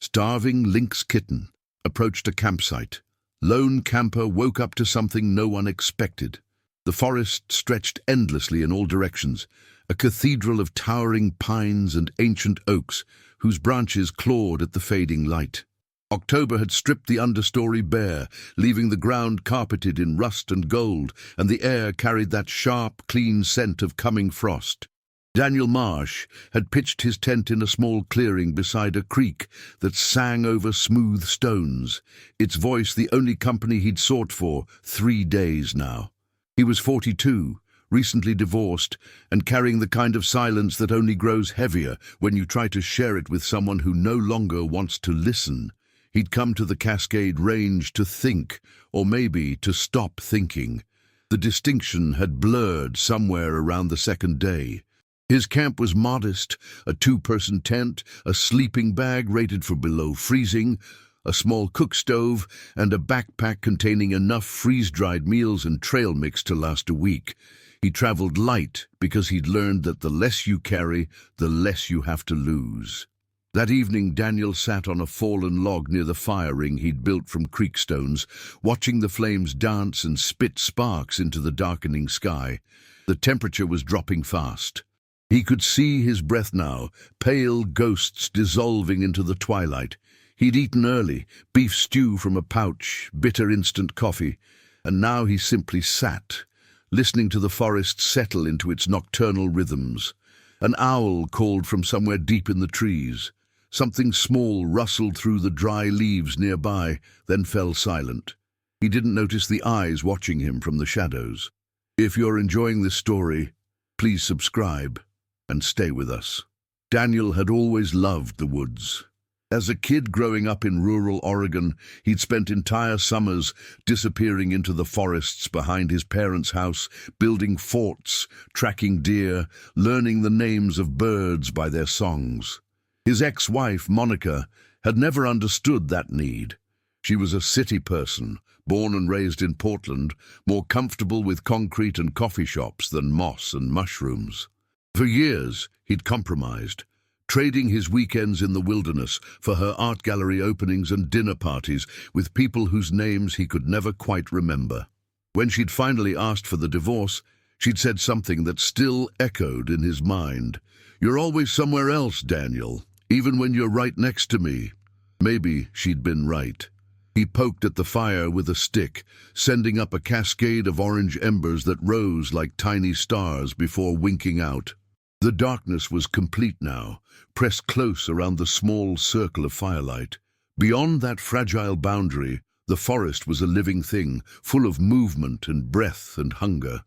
Starving Lynx Kitten approached a campsite. Lone camper woke up to something no one expected. The forest stretched endlessly in all directions, a cathedral of towering pines and ancient oaks whose branches clawed at the fading light. October had stripped the understory bare, leaving the ground carpeted in rust and gold, and the air carried that sharp, clean scent of coming frost. Daniel Marsh had pitched his tent in a small clearing beside a creek that sang over smooth stones, its voice the only company he'd sought for 3 days now. He was 42, recently divorced, and carrying the kind of silence that only grows heavier when you try to share it with someone who no longer wants to listen. He'd come to the Cascade Range to think, or maybe to stop thinking. The distinction had blurred somewhere around the second day. His camp was modest, a 2-person tent, a sleeping bag rated for below freezing, a small cook stove, and a backpack containing enough freeze-dried meals and trail mix to last a week. He traveled light because he'd learned that the less you carry, the less you have to lose. That evening, Daniel sat on a fallen log near the fire ring he'd built from creek stones, watching the flames dance and spit sparks into the darkening sky. The temperature was dropping fast. He could see his breath now, pale ghosts dissolving into the twilight. He'd eaten early, beef stew from a pouch, bitter instant coffee, and now he simply sat, listening to the forest settle into its nocturnal rhythms. An owl called from somewhere deep in the trees. Something small rustled through the dry leaves nearby, then fell silent. He didn't notice the eyes watching him from the shadows. If you're enjoying this story, please subscribe and stay with us. Daniel had always loved the woods. As a kid growing up in rural Oregon, he'd spent entire summers disappearing into the forests behind his parents' house, building forts, tracking deer, learning the names of birds by their songs. His ex-wife, Monica, had never understood that need. She was a city person, born and raised in Portland, more comfortable with concrete and coffee shops than moss and mushrooms. For years, he'd compromised, trading his weekends in the wilderness for her art gallery openings and dinner parties with people whose names he could never quite remember. When she'd finally asked for the divorce, she'd said something that still echoed in his mind. "You're always somewhere else, Daniel, even when you're right next to me." Maybe she'd been right. He poked at the fire with a stick, sending up a cascade of orange embers that rose like tiny stars before winking out. The darkness was complete now, pressed close around the small circle of firelight. Beyond that fragile boundary, the forest was a living thing, full of movement and breath and hunger.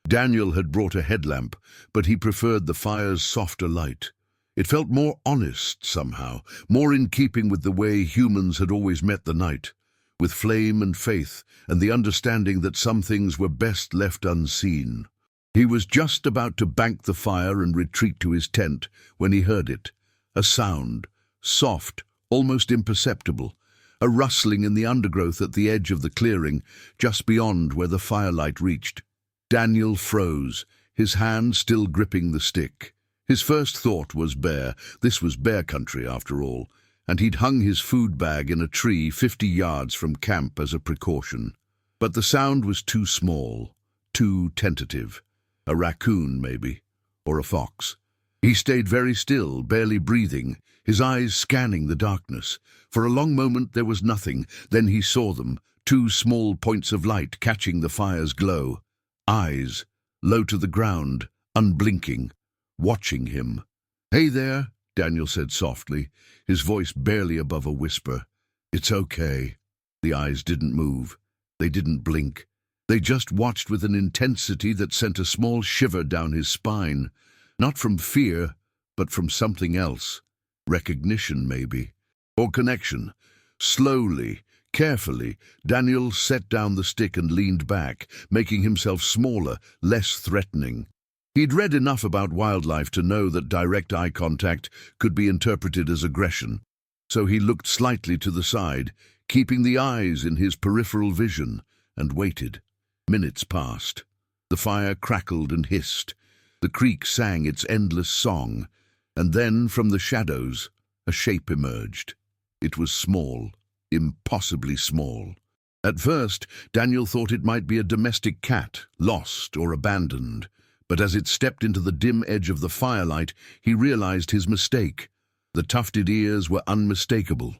Daniel had brought a headlamp, but he preferred the fire's softer light. It felt more honest somehow, more in keeping with the way humans had always met the night, with flame and faith and the understanding that some things were best left unseen. He was just about to bank the fire and retreat to his tent when he heard it. A sound, soft, almost imperceptible, a rustling in the undergrowth at the edge of the clearing, just beyond where the firelight reached. Daniel froze, his hand still gripping the stick. His first thought was bear. This was bear country, after all, and he'd hung his food bag in a tree 50 yards from camp as a precaution. But the sound was too small, too tentative. A raccoon, maybe, or a fox. He stayed very still, barely breathing, his eyes scanning the darkness. For a long moment there was nothing, then he saw them, 2 small points of light catching the fire's glow. Eyes, low to the ground, unblinking, watching him. "Hey there," Daniel said softly, his voice barely above a whisper. "It's okay." The eyes didn't move. They didn't blink. They just watched with an intensity that sent a small shiver down his spine. Not from fear, but from something else. Recognition, maybe. Or connection. Slowly, carefully, Daniel set down the stick and leaned back, making himself smaller, less threatening. He'd read enough about wildlife to know that direct eye contact could be interpreted as aggression, so he looked slightly to the side, keeping the eyes in his peripheral vision, and waited. Minutes passed. The fire crackled and hissed. The creek sang its endless song, and then, from the shadows, a shape emerged. It was small, impossibly small. At first, Daniel thought it might be a domestic cat, lost or abandoned. But as it stepped into the dim edge of the firelight, he realized his mistake. The tufted ears were unmistakable.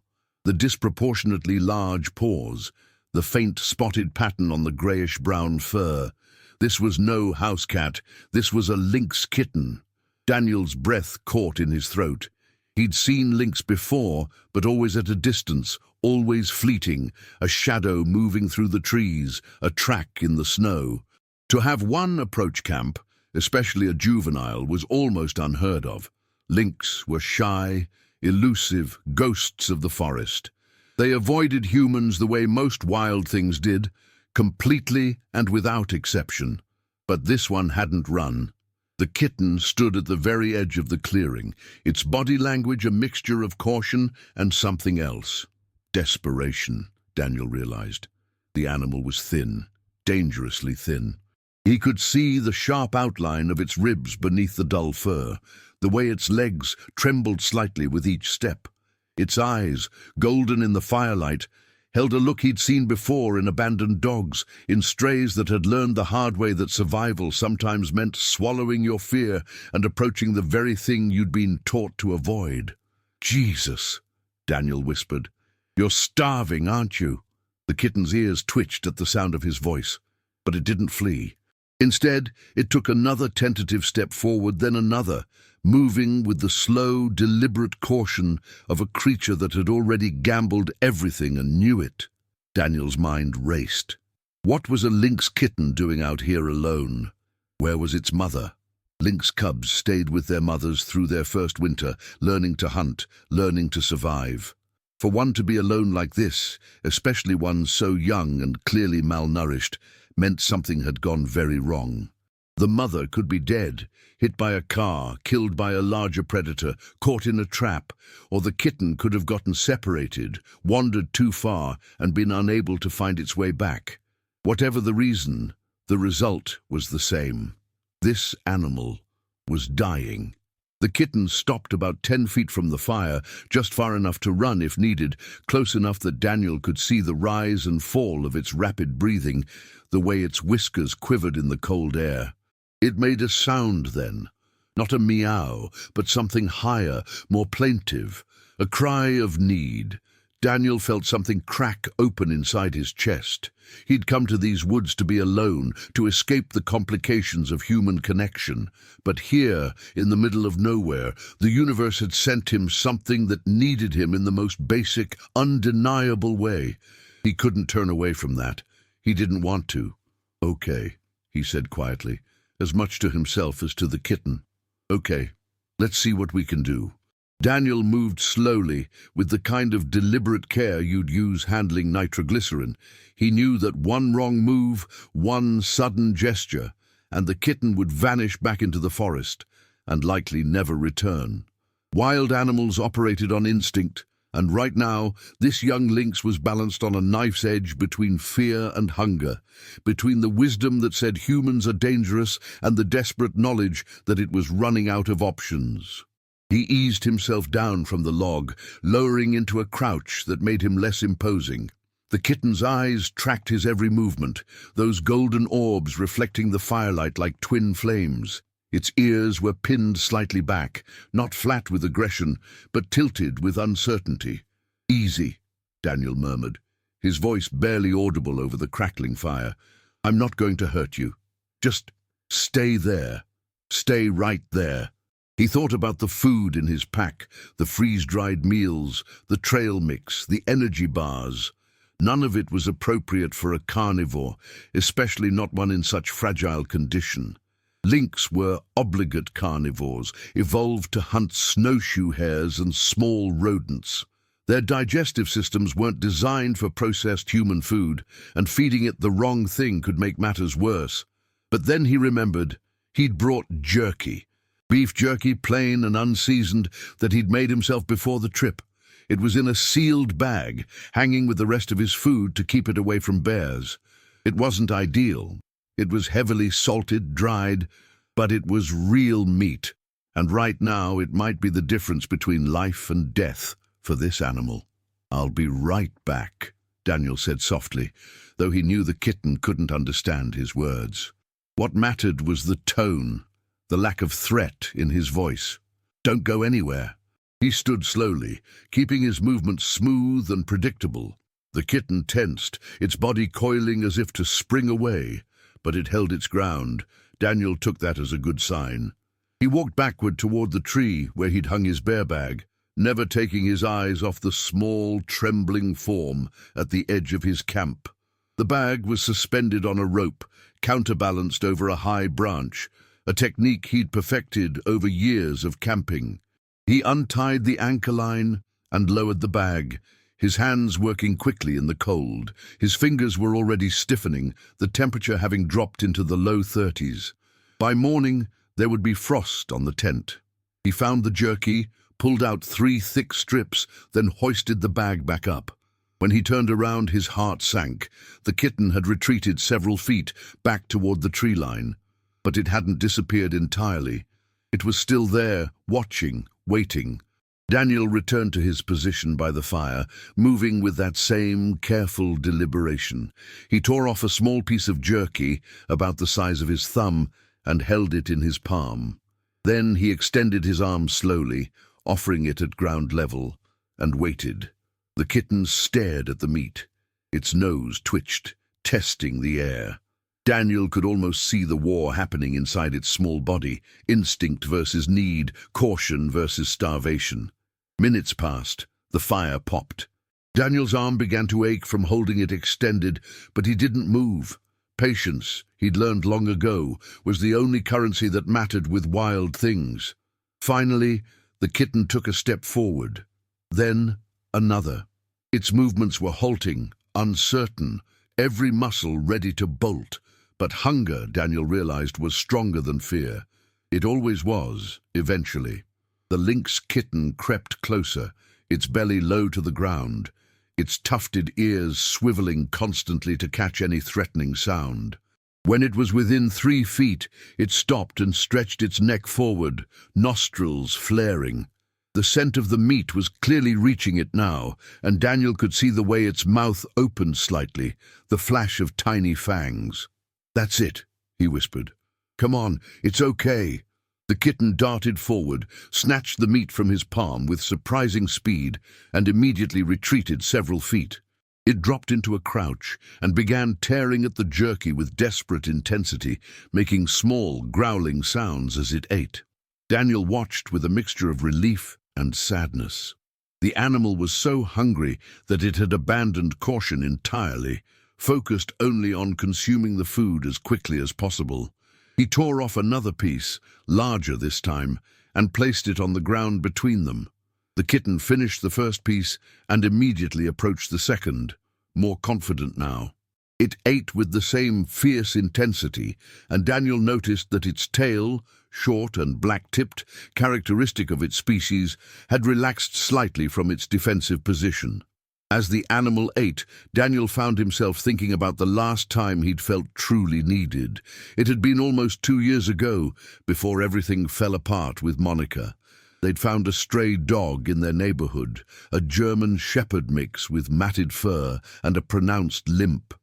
The disproportionately large paws, the faint spotted pattern on the grayish-brown fur. This was no house cat. This was a lynx kitten. Daniel's breath caught in his throat. He'd seen lynx before, but always at a distance, always fleeting, a shadow moving through the trees, a track in the snow. To have one approach camp, especially a juvenile, was almost unheard of. Lynx were shy, elusive ghosts of the forest. They avoided humans the way most wild things did, completely and without exception. But this one hadn't run. The kitten stood at the very edge of the clearing, its body language a mixture of caution and something else. Desperation, Daniel realized. The animal was thin, dangerously thin. He could see the sharp outline of its ribs beneath the dull fur, the way its legs trembled slightly with each step. Its eyes, golden in the firelight, held a look he'd seen before in abandoned dogs, in strays that had learned the hard way that survival sometimes meant swallowing your fear and approaching the very thing you'd been taught to avoid. "Jesus," Daniel whispered. "You're starving, aren't you?" The kitten's ears twitched at the sound of his voice, but it didn't flee. Instead, it took another tentative step forward, then another, moving with the slow, deliberate caution of a creature that had already gambled everything and knew it. Daniel's mind raced. What was a lynx kitten doing out here alone? Where was its mother? Lynx cubs stayed with their mothers through their first winter, learning to hunt, learning to survive. For one to be alone like this, especially one so young and clearly malnourished, meant something had gone very wrong. The mother could be dead, hit by a car, killed by a larger predator, caught in a trap, or the kitten could have gotten separated, wandered too far, and been unable to find its way back. Whatever the reason, the result was the same. This animal was dying. The kitten stopped about 10 feet from the fire, just far enough to run if needed, close enough that Daniel could see the rise and fall of its rapid breathing, the way its whiskers quivered in the cold air. It made a sound then, not a meow, but something higher, more plaintive, a cry of need. Daniel felt something crack open inside his chest. He'd come to these woods to be alone, to escape the complications of human connection. But here, in the middle of nowhere, the universe had sent him something that needed him in the most basic, undeniable way. He couldn't turn away from that. He didn't want to. "Okay," he said quietly, as much to himself as to the kitten. "Okay, let's see what we can do." Daniel moved slowly, with the kind of deliberate care you'd use handling nitroglycerin. He knew that one wrong move, one sudden gesture, and the kitten would vanish back into the forest, and likely never return. Wild animals operated on instinct, and right now, this young lynx was balanced on a knife's edge between fear and hunger, between the wisdom that said humans are dangerous and the desperate knowledge that it was running out of options. He eased himself down from the log, lowering into a crouch that made him less imposing. The kitten's eyes tracked his every movement, those golden orbs reflecting the firelight like twin flames. Its ears were pinned slightly back, not flat with aggression, but tilted with uncertainty. "Easy," Daniel murmured, his voice barely audible over the crackling fire. "I'm not going to hurt you. Just stay there. Stay right there." He thought about the food in his pack, the freeze-dried meals, the trail mix, the energy bars. None of it was appropriate for a carnivore, especially not one in such fragile condition. Lynx were obligate carnivores, evolved to hunt snowshoe hares and small rodents. Their digestive systems weren't designed for processed human food, and feeding it the wrong thing could make matters worse. But then he remembered he'd brought jerky. Beef jerky, plain and unseasoned, that he'd made himself before the trip. It was in a sealed bag, hanging with the rest of his food to keep it away from bears. It wasn't ideal. It was heavily salted, dried, but it was real meat. And right now it might be the difference between life and death for this animal. "I'll be right back," Daniel said softly, though he knew the kitten couldn't understand his words. What mattered was the tone, the lack of threat in his voice. "Don't go anywhere." He stood slowly, keeping his movements smooth and predictable. The kitten tensed, its body coiling as if to spring away, but it held its ground. Daniel took that as a good sign. He walked backward toward the tree where he'd hung his bear bag, never taking his eyes off the small, trembling form at the edge of his camp. The bag was suspended on a rope, counterbalanced over a high branch, a technique he'd perfected over years of camping. He untied the anchor line and lowered the bag, his hands working quickly in the cold. His fingers were already stiffening, the temperature having dropped into the low 30s. By morning, there would be frost on the tent. He found the jerky, pulled out 3 thick strips, then hoisted the bag back up. When he turned around, his heart sank. The kitten had retreated several feet back toward the tree line, but it hadn't disappeared entirely. It was still there, watching, waiting. Daniel returned to his position by the fire, moving with that same careful deliberation. He tore off a small piece of jerky, about the size of his thumb, and held it in his palm. Then he extended his arm slowly, offering it at ground level, and waited. The kitten stared at the meat. Its nose twitched, testing the air. Daniel could almost see the war happening inside its small body, instinct versus need, caution versus starvation. Minutes passed. The fire popped. Daniel's arm began to ache from holding it extended, but he didn't move. Patience, he'd learned long ago, was the only currency that mattered with wild things. Finally, the kitten took a step forward. Then, another. Its movements were halting, uncertain, every muscle ready to bolt. But hunger, Daniel realized, was stronger than fear. It always was, eventually. The lynx kitten crept closer, its belly low to the ground, its tufted ears swiveling constantly to catch any threatening sound. When it was within 3 feet, it stopped and stretched its neck forward, nostrils flaring. The scent of the meat was clearly reaching it now, and Daniel could see the way its mouth opened slightly, the flash of tiny fangs. "That's it," he whispered. "Come on, it's okay." The kitten darted forward, snatched the meat from his palm with surprising speed, and immediately retreated several feet. It dropped into a crouch and began tearing at the jerky with desperate intensity, making small, growling sounds as it ate. Daniel watched with a mixture of relief and sadness. The animal was so hungry that it had abandoned caution entirely, focused only on consuming the food as quickly as possible. He tore off another piece, larger this time, and placed it on the ground between them. The kitten finished the first piece and immediately approached the second, more confident now. It ate with the same fierce intensity, and Daniel noticed that its tail, short and black-tipped, characteristic of its species, had relaxed slightly from its defensive position. As the animal ate, Daniel found himself thinking about the last time he'd felt truly needed. It had been almost 2 years ago, before everything fell apart with Monica. They'd found a stray dog in their neighborhood, a German shepherd mix with matted fur and a pronounced limp.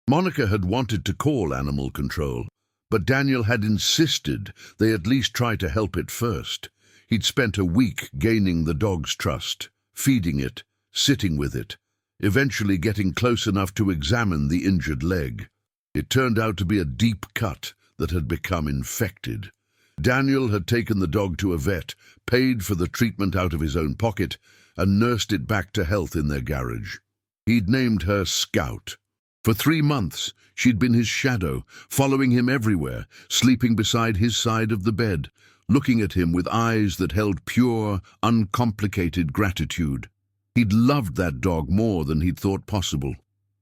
Monica had wanted to call animal control, but Daniel had insisted they at least try to help it first. He'd spent a week gaining the dog's trust, feeding it, sitting with it, eventually getting close enough to examine the injured leg. It turned out to be a deep cut that had become infected. Daniel had taken the dog to a vet, paid for the treatment out of his own pocket, and nursed it back to health in their garage. He'd named her Scout. For 3 months, she'd been his shadow, following him everywhere, sleeping beside his side of the bed, looking at him with eyes that held pure, uncomplicated gratitude. He'd loved that dog more than he'd thought possible.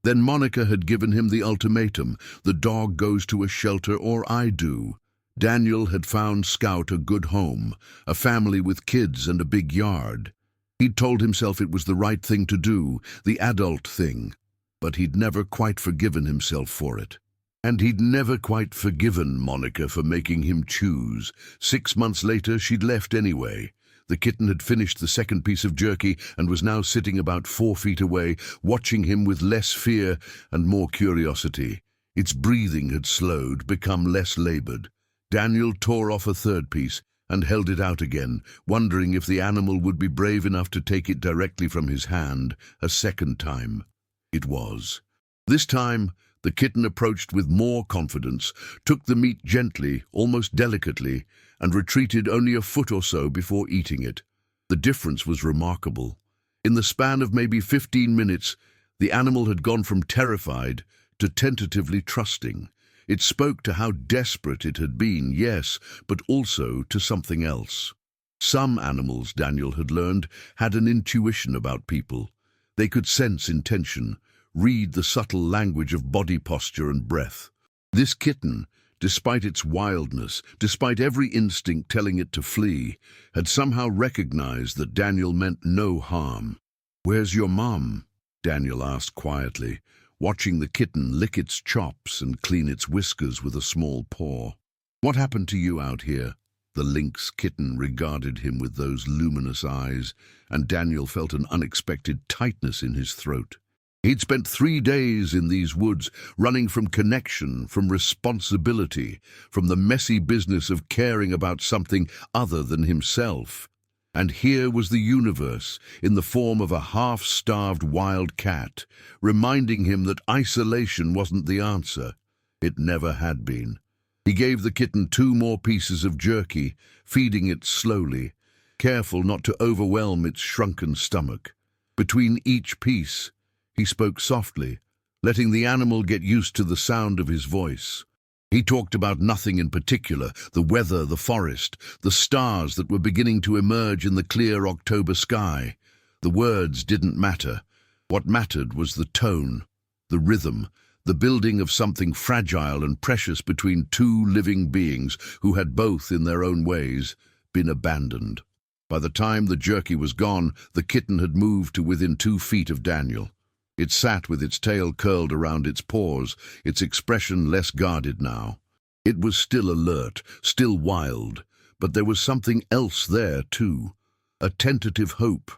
Then Monica had given him the ultimatum: the dog goes to a shelter or I do. Daniel had found Scout a good home, a family with kids and a big yard. He'd told himself it was the right thing to do, the adult thing, but he'd never quite forgiven himself for it. And he'd never quite forgiven Monica for making him choose. 6 months later, she'd left anyway. The kitten had finished the second piece of jerky and was now sitting about 4 feet away, watching him with less fear and more curiosity. Its breathing had slowed, become less labored. Daniel tore off a third piece and held it out again, wondering if the animal would be brave enough to take it directly from his hand a second time. It was. This time, the kitten approached with more confidence, took the meat gently, almost delicately, and retreated only a foot or so before eating it. The difference was remarkable. In the span of maybe 15 minutes, the animal had gone from terrified to tentatively trusting. It spoke to how desperate it had been, yes, but also to something else. Some animals, Daniel had learned, had an intuition about people. They could sense intention, read the subtle language of body posture and breath. This kitten, despite its wildness, despite every instinct telling it to flee, had somehow recognized that Daniel meant no harm. "Where's your mom?" Daniel asked quietly, watching the kitten lick its chops and clean its whiskers with a small paw. "What happened to you out here?" The lynx kitten regarded him with those luminous eyes, and Daniel felt an unexpected tightness in his throat. He'd spent 3 days in these woods, running from connection, from responsibility, from the messy business of caring about something other than himself. And here was the universe, in the form of a half-starved wild cat, reminding him that isolation wasn't the answer. It never had been. He gave the kitten 2 more pieces of jerky, feeding it slowly, careful not to overwhelm its shrunken stomach. Between each piece, he spoke softly, letting the animal get used to the sound of his voice. He talked about nothing in particular, the weather, the forest, the stars that were beginning to emerge in the clear October sky. The words didn't matter. What mattered was the tone, the rhythm, the building of something fragile and precious between 2 living beings who had both, in their own ways, been abandoned. By the time the jerky was gone, the kitten had moved to within 2 feet of Daniel. It sat with its tail curled around its paws, its expression less guarded now. It was still alert, still wild, but there was something else there too. A tentative hope.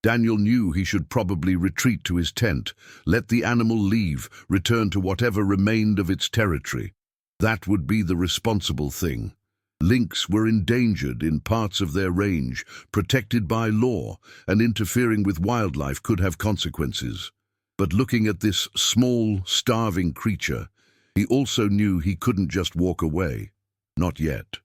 Daniel knew he should probably retreat to his tent, let the animal leave, return to whatever remained of its territory. That would be the responsible thing. Lynx were endangered in parts of their range, protected by law, and interfering with wildlife could have consequences. But looking at this small, starving creature, he also knew he couldn't just walk away. Not yet.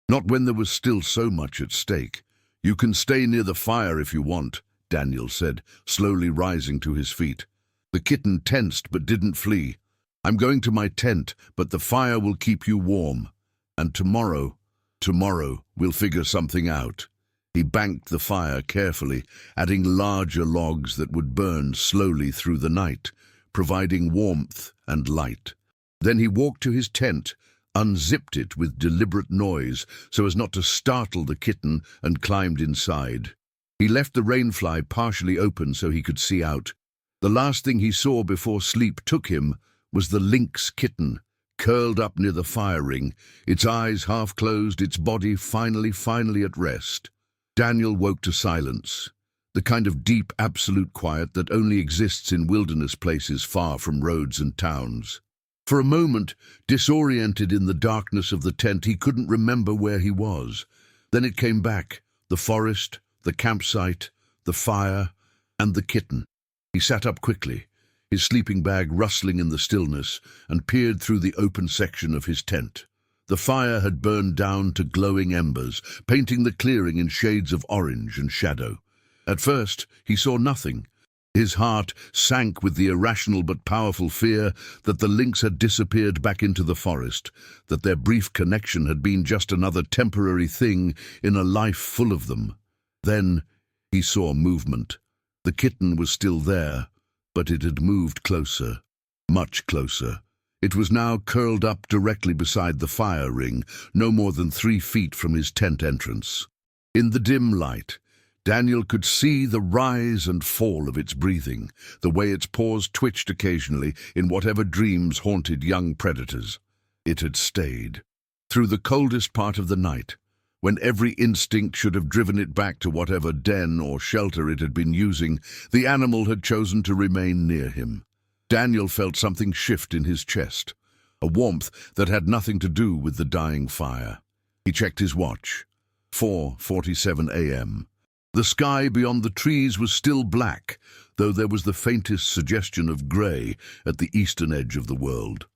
Not when there was still so much at stake. "You can stay near the fire if you want," Daniel said, slowly rising to his feet. The kitten tensed but didn't flee. "I'm going to my tent, but the fire will keep you warm. And tomorrow we'll figure something out." He banked the fire carefully, adding larger logs that would burn slowly through the night, providing warmth and light. Then he walked to his tent, unzipped it with deliberate noise so as not to startle the kitten, and climbed inside. He left the rainfly partially open so he could see out. The last thing he saw before sleep took him was the lynx kitten, curled up near the fire ring, its eyes half closed, its body finally at rest. Daniel woke to silence, the kind of deep, absolute quiet that only exists in wilderness places far from roads and towns. For a moment, disoriented in the darkness of the tent, he couldn't remember where he was. Then it came back, the forest, the campsite, the fire, and the kitten. He sat up quickly, his sleeping bag rustling in the stillness, and peered through the open section of his tent. The fire had burned down to glowing embers, painting the clearing in shades of orange and shadow. At first, he saw nothing. His heart sank with the irrational but powerful fear that the lynx had disappeared back into the forest, that their brief connection had been just another temporary thing in a life full of them. Then he saw movement. The kitten was still there, but it had moved closer, much closer. It was now curled up directly beside the fire ring, no more than 3 feet from his tent entrance. In the dim light, Daniel could see the rise and fall of its breathing, the way its paws twitched occasionally in whatever dreams haunted young predators. It had stayed. Through the coldest part of the night, When every instinct should have driven it back to whatever den or shelter it had been using, the animal had chosen to remain near him. Daniel felt something shift in his chest, a warmth that had nothing to do with the dying fire. He checked his watch. 4:47 a.m. The sky beyond the trees was still black, though there was the faintest suggestion of grey at the eastern edge of the world.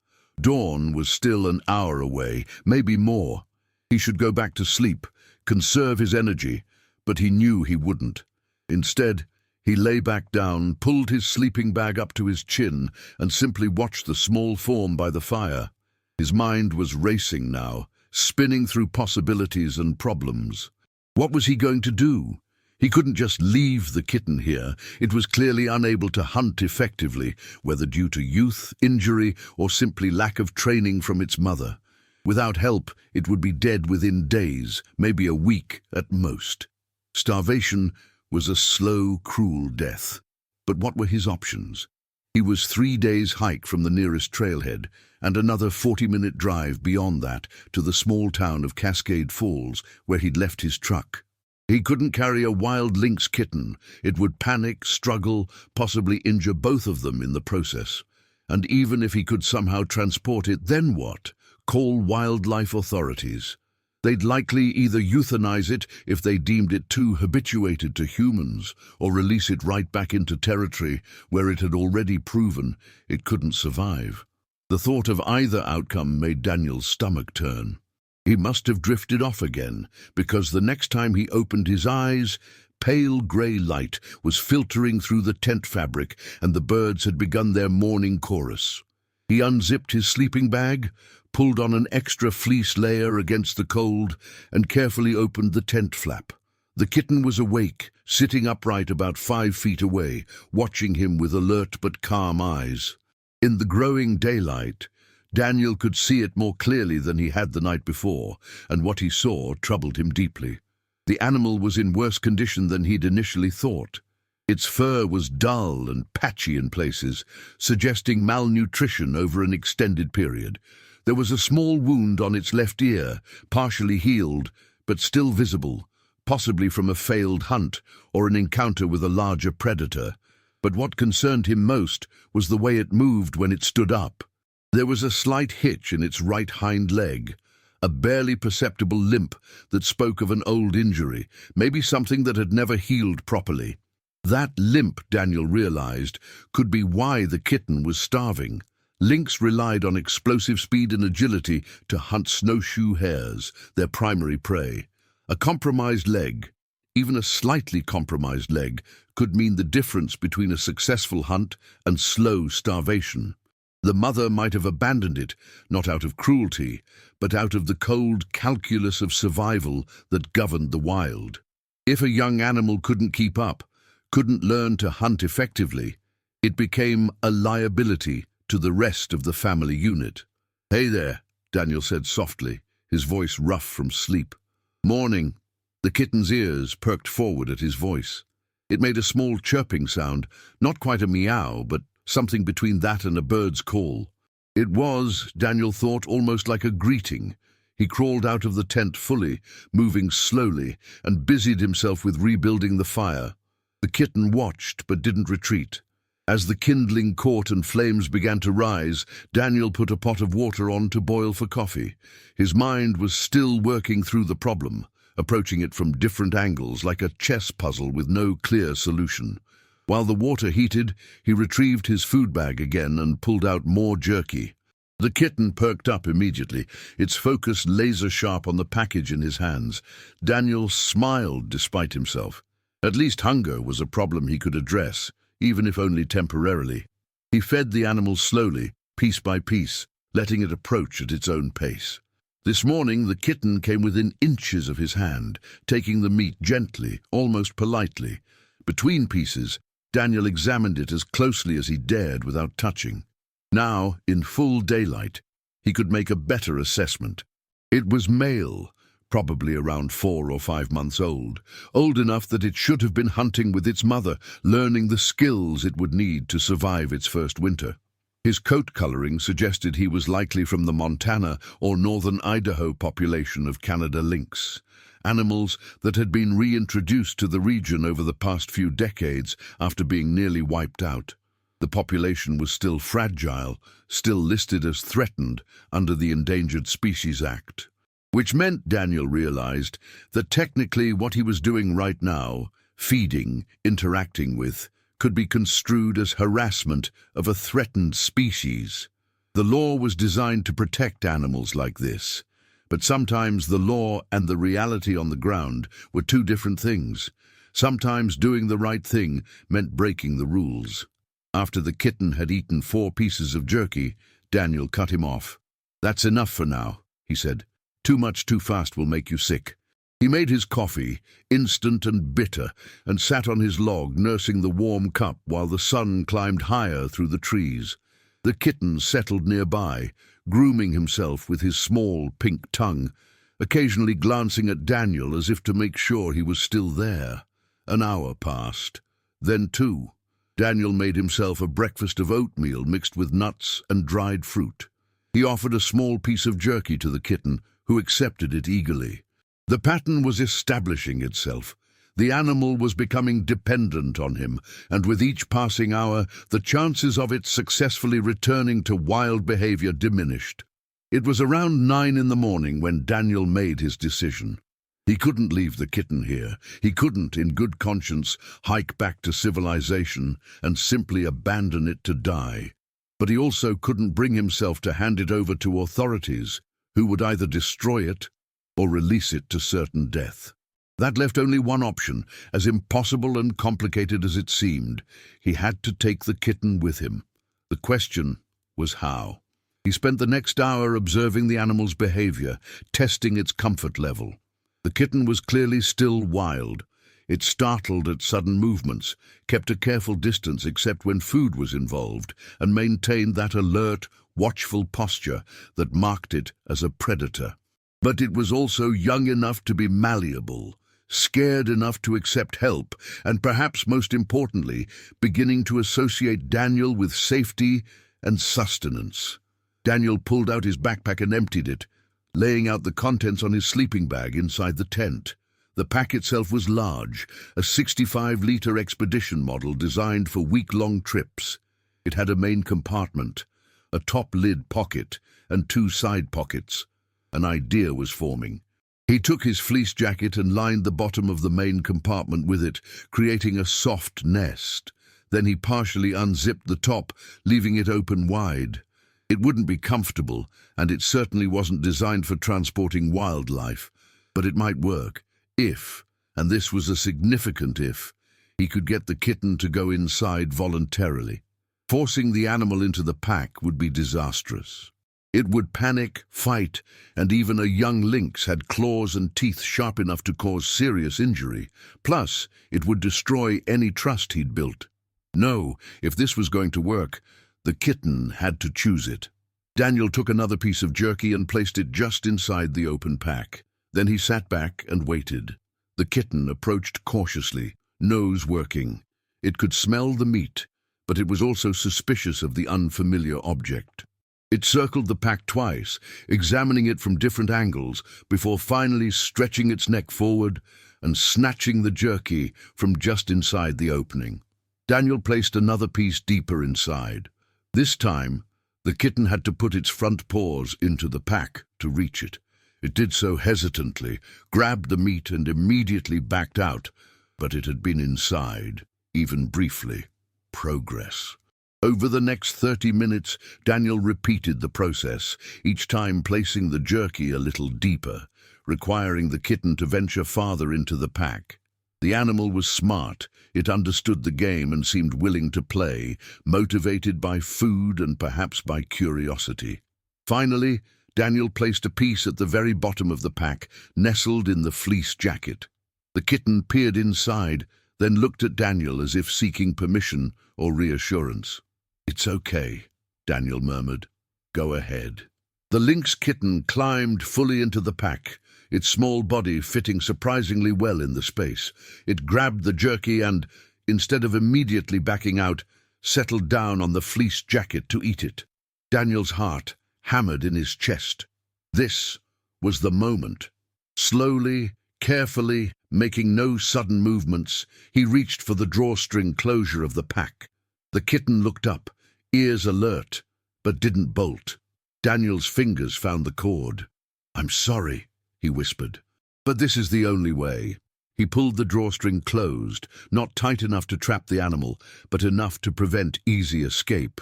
Dawn was still an hour away, maybe more. He should go back to sleep, conserve his energy, but he knew he wouldn't. Instead, he lay back down, pulled his sleeping bag up to his chin, and simply watched the small form by the fire. His mind was racing now, spinning through possibilities and problems. What was he going to do? He couldn't just leave the kitten here. It was clearly unable to hunt effectively, whether due to youth, injury, or simply lack of training from its mother. Without help, it would be dead within days, maybe a week at most. Starvation was a slow, cruel death. But what were his options? He was 3 days' hike from the nearest trailhead, and another 40-minute drive beyond that to the small town of Cascade Falls, where he'd left his truck. He couldn't carry a wild lynx kitten. It would panic, struggle, possibly injure both of them in the process. And even if he could somehow transport it, then what? Call wildlife authorities. They'd likely either euthanize it if they deemed it too habituated to humans, or release it right back into territory where it had already proven it couldn't survive. The thought of either outcome made Daniel's stomach turn. He must have drifted off again, because the next time he opened his eyes, pale grey light was filtering through the tent fabric and the birds had begun their morning chorus. He unzipped his sleeping bag, pulled on an extra fleece layer against the cold, and carefully opened the tent flap. The kitten was awake, sitting upright about 5 feet away, watching him with alert but calm eyes. In the growing daylight, Daniel could see it more clearly than he had the night before, and what he saw troubled him deeply. The animal was in worse condition than he'd initially thought. Its fur was dull and patchy in places, suggesting malnutrition over an extended period. There was a small wound on its left ear, partially healed, but still visible, possibly from a failed hunt or an encounter with a larger predator. But what concerned him most was the way it moved when it stood up. There was a slight hitch in its right hind leg, a barely perceptible limp that spoke of an old injury, maybe something that had never healed properly. That limp, Daniel realized, could be why the kitten was starving. Lynx relied on explosive speed and agility to hunt snowshoe hares, their primary prey. A compromised leg, even a slightly compromised leg, could mean the difference between a successful hunt and slow starvation. The mother might have abandoned it, not out of cruelty, but out of the cold calculus of survival that governed the wild. If a young animal couldn't keep up, couldn't learn to hunt effectively, it became a liability to the rest of the family unit. "Hey there," Daniel said softly, his voice rough from sleep. "Morning." The kitten's ears perked forward at his voice. It made a small chirping sound, not quite a meow, but something between that and a bird's call. It was, Daniel thought, almost like a greeting. He crawled out of the tent fully, moving slowly, and busied himself with rebuilding the fire. The kitten watched but didn't retreat. As the kindling caught and flames began to rise, Daniel put a pot of water on to boil for coffee. His mind was still working through the problem, approaching it from different angles like a chess puzzle with no clear solution. While the water heated, he retrieved his food bag again and pulled out more jerky. The kitten perked up immediately, its focus laser-sharp on the package in his hands. Daniel smiled despite himself. At least hunger was a problem he could address, even if only temporarily. He fed the animal slowly, piece by piece, letting it approach at its own pace. This morning the kitten came within inches of his hand, taking the meat gently, almost politely. Between pieces, Daniel examined it as closely as he dared without touching. Now, in full daylight, he could make a better assessment. It was male, probably around 4 or 5 months old enough that it should have been hunting with its mother, learning the skills it would need to survive its first winter. His coat coloring suggested he was likely from the Montana or northern Idaho population of Canada lynx, animals that had been reintroduced to the region over the past few decades after being nearly wiped out. The population was still fragile, still listed as threatened under the Endangered Species Act. Which meant, Daniel realized, that technically what he was doing right now, feeding, interacting with, could be construed as harassment of a threatened species. The law was designed to protect animals like this, but sometimes the law and the reality on the ground were two different things. Sometimes doing the right thing meant breaking the rules. After the kitten had eaten 4 pieces of jerky, Daniel cut him off. "That's enough for now," he said. "Too much too fast will make you sick." He made his coffee, instant and bitter, and sat on his log nursing the warm cup while the sun climbed higher through the trees. The kitten settled nearby, grooming himself with his small pink tongue, occasionally glancing at Daniel as if to make sure he was still there. An hour passed, then 2. Daniel made himself a breakfast of oatmeal mixed with nuts and dried fruit. He offered a small piece of jerky to the kitten, who accepted it eagerly. The pattern was establishing itself. The animal was becoming dependent on him, and with each passing hour, the chances of it successfully returning to wild behavior diminished. It was around 9 in the morning when Daniel made his decision. He couldn't leave the kitten here. He couldn't, in good conscience, hike back to civilization and simply abandon it to die. But he also couldn't bring himself to hand it over to authorities, who would either destroy it or release it to certain death. That left only one option, as impossible and complicated as it seemed. He had to take the kitten with him. The question was how. He spent the next hour observing the animal's behavior, testing its comfort level. The kitten was clearly still wild. It startled at sudden movements, kept a careful distance except when food was involved, and maintained that alert, watchful posture that marked it as a predator. But it was also young enough to be malleable, scared enough to accept help, and perhaps most importantly, beginning to associate Daniel with safety and sustenance. Daniel pulled out his backpack and emptied it, laying out the contents on his sleeping bag inside the tent. The pack itself was large, a 65-liter expedition model designed for week-long trips. It had a main compartment, a top lid pocket, and 2 side pockets. An idea was forming. He took his fleece jacket and lined the bottom of the main compartment with it, creating a soft nest. Then he partially unzipped the top, leaving it open wide. It wouldn't be comfortable, and it certainly wasn't designed for transporting wildlife, but it might work if, and this was a significant if, he could get the kitten to go inside voluntarily. Forcing the animal into the pack would be disastrous. It would panic, fight, and even a young lynx had claws and teeth sharp enough to cause serious injury. Plus, it would destroy any trust he'd built. No, if this was going to work, the kitten had to choose it. Daniel took another piece of jerky and placed it just inside the open pack. Then he sat back and waited. The kitten approached cautiously, nose working. It could smell the meat, but it was also suspicious of the unfamiliar object. It circled the pack twice, examining it from different angles, before finally stretching its neck forward and snatching the jerky from just inside the opening. Daniel placed another piece deeper inside. This time, the kitten had to put its front paws into the pack to reach it. It did so hesitantly, grabbed the meat and immediately backed out, but it had been inside, even briefly. Progress. Over the next 30 minutes, Daniel repeated the process, each time placing the jerky a little deeper, requiring the kitten to venture farther into the pack. The animal was smart. It understood the game and seemed willing to play, motivated by food and perhaps by curiosity. Finally, Daniel placed a piece at the very bottom of the pack, nestled in the fleece jacket. The kitten peered inside, then looked at Daniel as if seeking permission or reassurance. "It's okay," Daniel murmured. "Go ahead." The lynx kitten climbed fully into the pack, its small body fitting surprisingly well in the space. It grabbed the jerky and, instead of immediately backing out, settled down on the fleece jacket to eat it. Daniel's heart hammered in his chest. This was the moment. Slowly, Carefully, making no sudden movements, he reached for the drawstring closure of the pack. The kitten looked up, ears alert, but didn't bolt. Daniel's fingers found the cord. "I'm sorry," he whispered, "but this is the only way." He pulled the drawstring closed, not tight enough to trap the animal, but enough to prevent easy escape.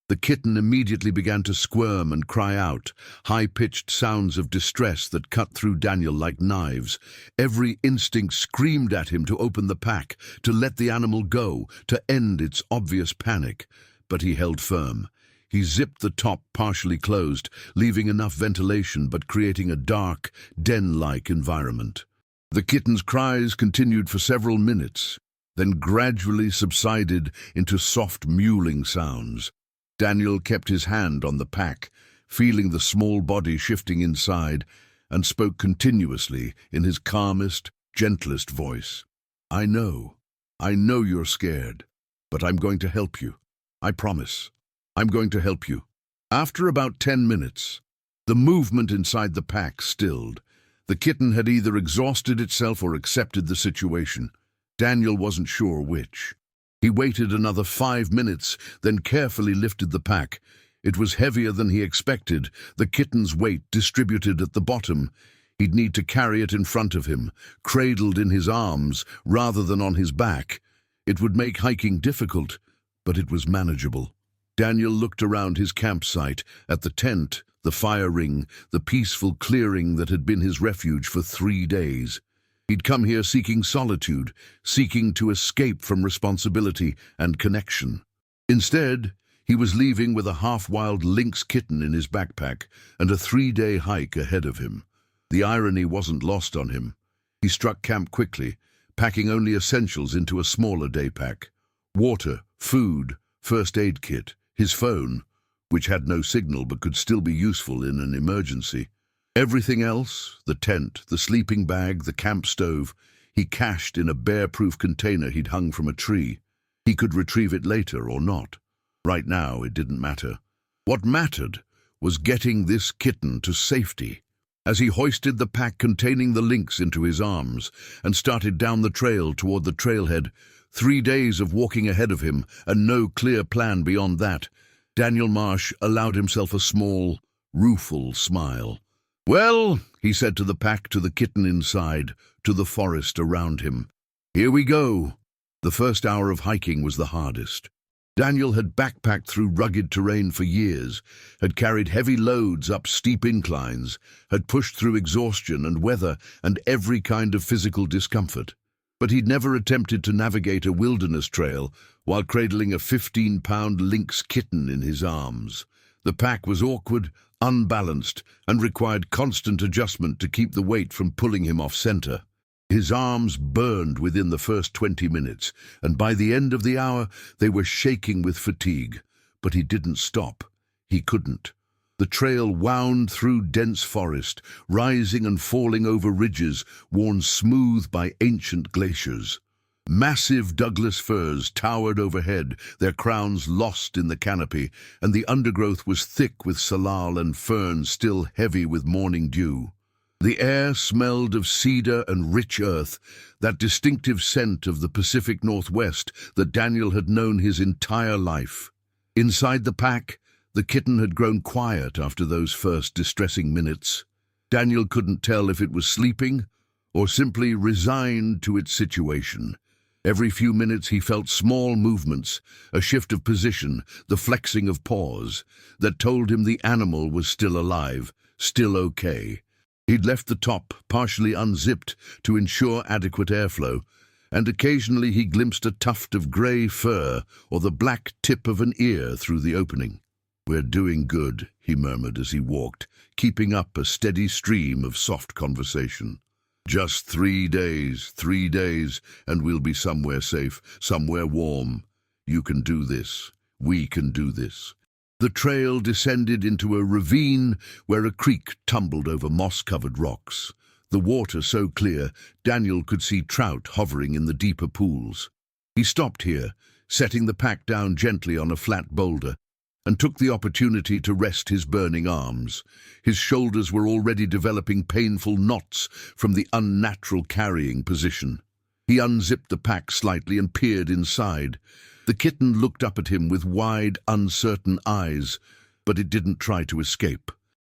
The kitten immediately began to squirm and cry out, high-pitched sounds of distress that cut through Daniel like knives. Every instinct screamed at him to open the pack, to let the animal go, to end its obvious panic. But he held firm. He zipped the top partially closed, leaving enough ventilation but creating a dark, den-like environment. The kitten's cries continued for several minutes, then gradually subsided into soft mewling sounds. Daniel kept his hand on the pack, feeling the small body shifting inside, and spoke continuously in his calmest, gentlest voice. I know you're scared, but I'm going to help you. I promise. I'm going to help you." After about 10 minutes, the movement inside the pack stilled. The kitten had either exhausted itself or accepted the situation. Daniel wasn't sure which. He waited another 5 minutes, then carefully lifted the pack. It was heavier than he expected, the kitten's weight distributed at the bottom. He'd need to carry it in front of him, cradled in his arms rather than on his back. It would make hiking difficult, but it was manageable. Daniel looked around his campsite, at the tent, the fire ring, the peaceful clearing that had been his refuge for 3 days. He'd come here seeking solitude, seeking to escape from responsibility and connection. Instead, he was leaving with a half-wild lynx kitten in his backpack and a 3-day hike ahead of him. The irony wasn't lost on him. He struck camp quickly, packing only essentials into a smaller day pack. Water, food, first aid kit, his phone, which had no signal but could still be useful in an emergency. Everything else, the tent, the sleeping bag, the camp stove, he cached in a bear-proof container he'd hung from a tree. He could retrieve it later or not. Right now, it didn't matter. What mattered was getting this kitten to safety. As he hoisted the pack containing the lynx into his arms and started down the trail toward the trailhead, 3 days of walking ahead of him and no clear plan beyond that, Daniel Marsh allowed himself a small, rueful smile. "Well," he said to the pack, to the kitten inside, to the forest around him, "here we go." The first hour of hiking was the hardest. Daniel had backpacked through rugged terrain for years, had carried heavy loads up steep inclines, had pushed through exhaustion and weather and every kind of physical discomfort. But he'd never attempted to navigate a wilderness trail while cradling a 15-pound lynx kitten in his arms. The pack was awkward, unbalanced, and required constant adjustment to keep the weight from pulling him off center. His arms burned within the first 20 minutes, and by the end of the hour they were shaking with fatigue. But he didn't stop. He couldn't. The trail wound through dense forest, rising and falling over ridges worn smooth by ancient glaciers. Massive Douglas firs towered overhead, their crowns lost in the canopy, and the undergrowth was thick with salal and fern still heavy with morning dew. The air smelled of cedar and rich earth, that distinctive scent of the Pacific Northwest that Daniel had known his entire life. Inside the pack, the kitten had grown quiet after those first distressing minutes. Daniel couldn't tell if it was sleeping or simply resigned to its situation. Every few minutes he felt small movements, a shift of position, the flexing of paws, that told him the animal was still alive, still okay. He'd left the top partially unzipped to ensure adequate airflow, and occasionally he glimpsed a tuft of grey fur or the black tip of an ear through the opening. "We're doing good," he murmured as he walked, keeping up a steady stream of soft conversation. "Just 3 days, and we'll be somewhere safe, somewhere warm. You can do this. We can do this." The trail descended into a ravine where a creek tumbled over moss-covered rocks. The water so clear, Daniel could see trout hovering in the deeper pools. He stopped here, setting the pack down gently on a flat boulder. and took the opportunity to rest his burning arms. His shoulders were already developing painful knots from the unnatural carrying position. He unzipped the pack slightly and peered inside. The kitten looked up at him with wide, uncertain eyes, but it didn't try to escape.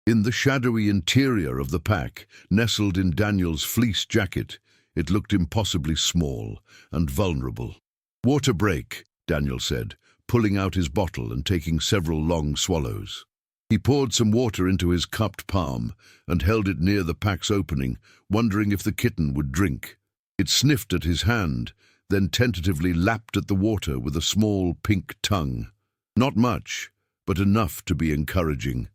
In the shadowy interior of the pack, nestled in Daniel's fleece jacket, it looked impossibly small and vulnerable. "Water break," Daniel said, pulling out his bottle and taking several long swallows. He poured some water into his cupped palm and held it near the pack's opening, wondering if the kitten would drink. It sniffed at his hand, then tentatively lapped at the water with a small pink tongue. Not much, but enough to be encouraging.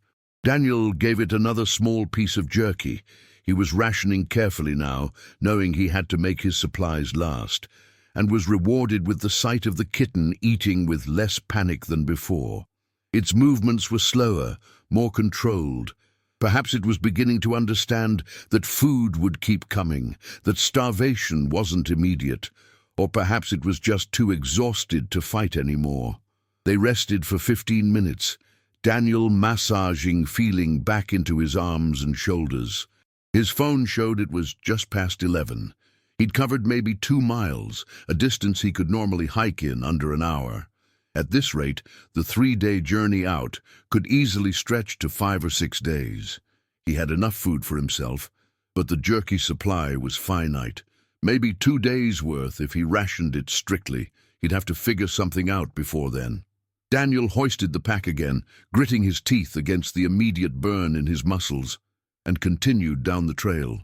Daniel gave it another small piece of jerky. He was rationing carefully now, knowing he had to make his supplies last, and was rewarded with the sight of the kitten eating with less panic than before. Its movements were slower, more controlled. Perhaps it was beginning to understand that food would keep coming, that starvation wasn't immediate, or perhaps it was just too exhausted to fight anymore. They rested for 15 minutes, Daniel massaging feeling back into his arms and shoulders. His phone showed it was just past 11. He'd covered maybe 2 miles, a distance he could normally hike in under an hour. At this rate, the 3-day journey out could easily stretch to 5 or 6 days. He had enough food for himself, but the jerky supply was finite. Maybe 2 days' worth if he rationed it strictly. He'd have to figure something out before then. Daniel hoisted the pack again, gritting his teeth against the immediate burn in his muscles, and continued down the trail.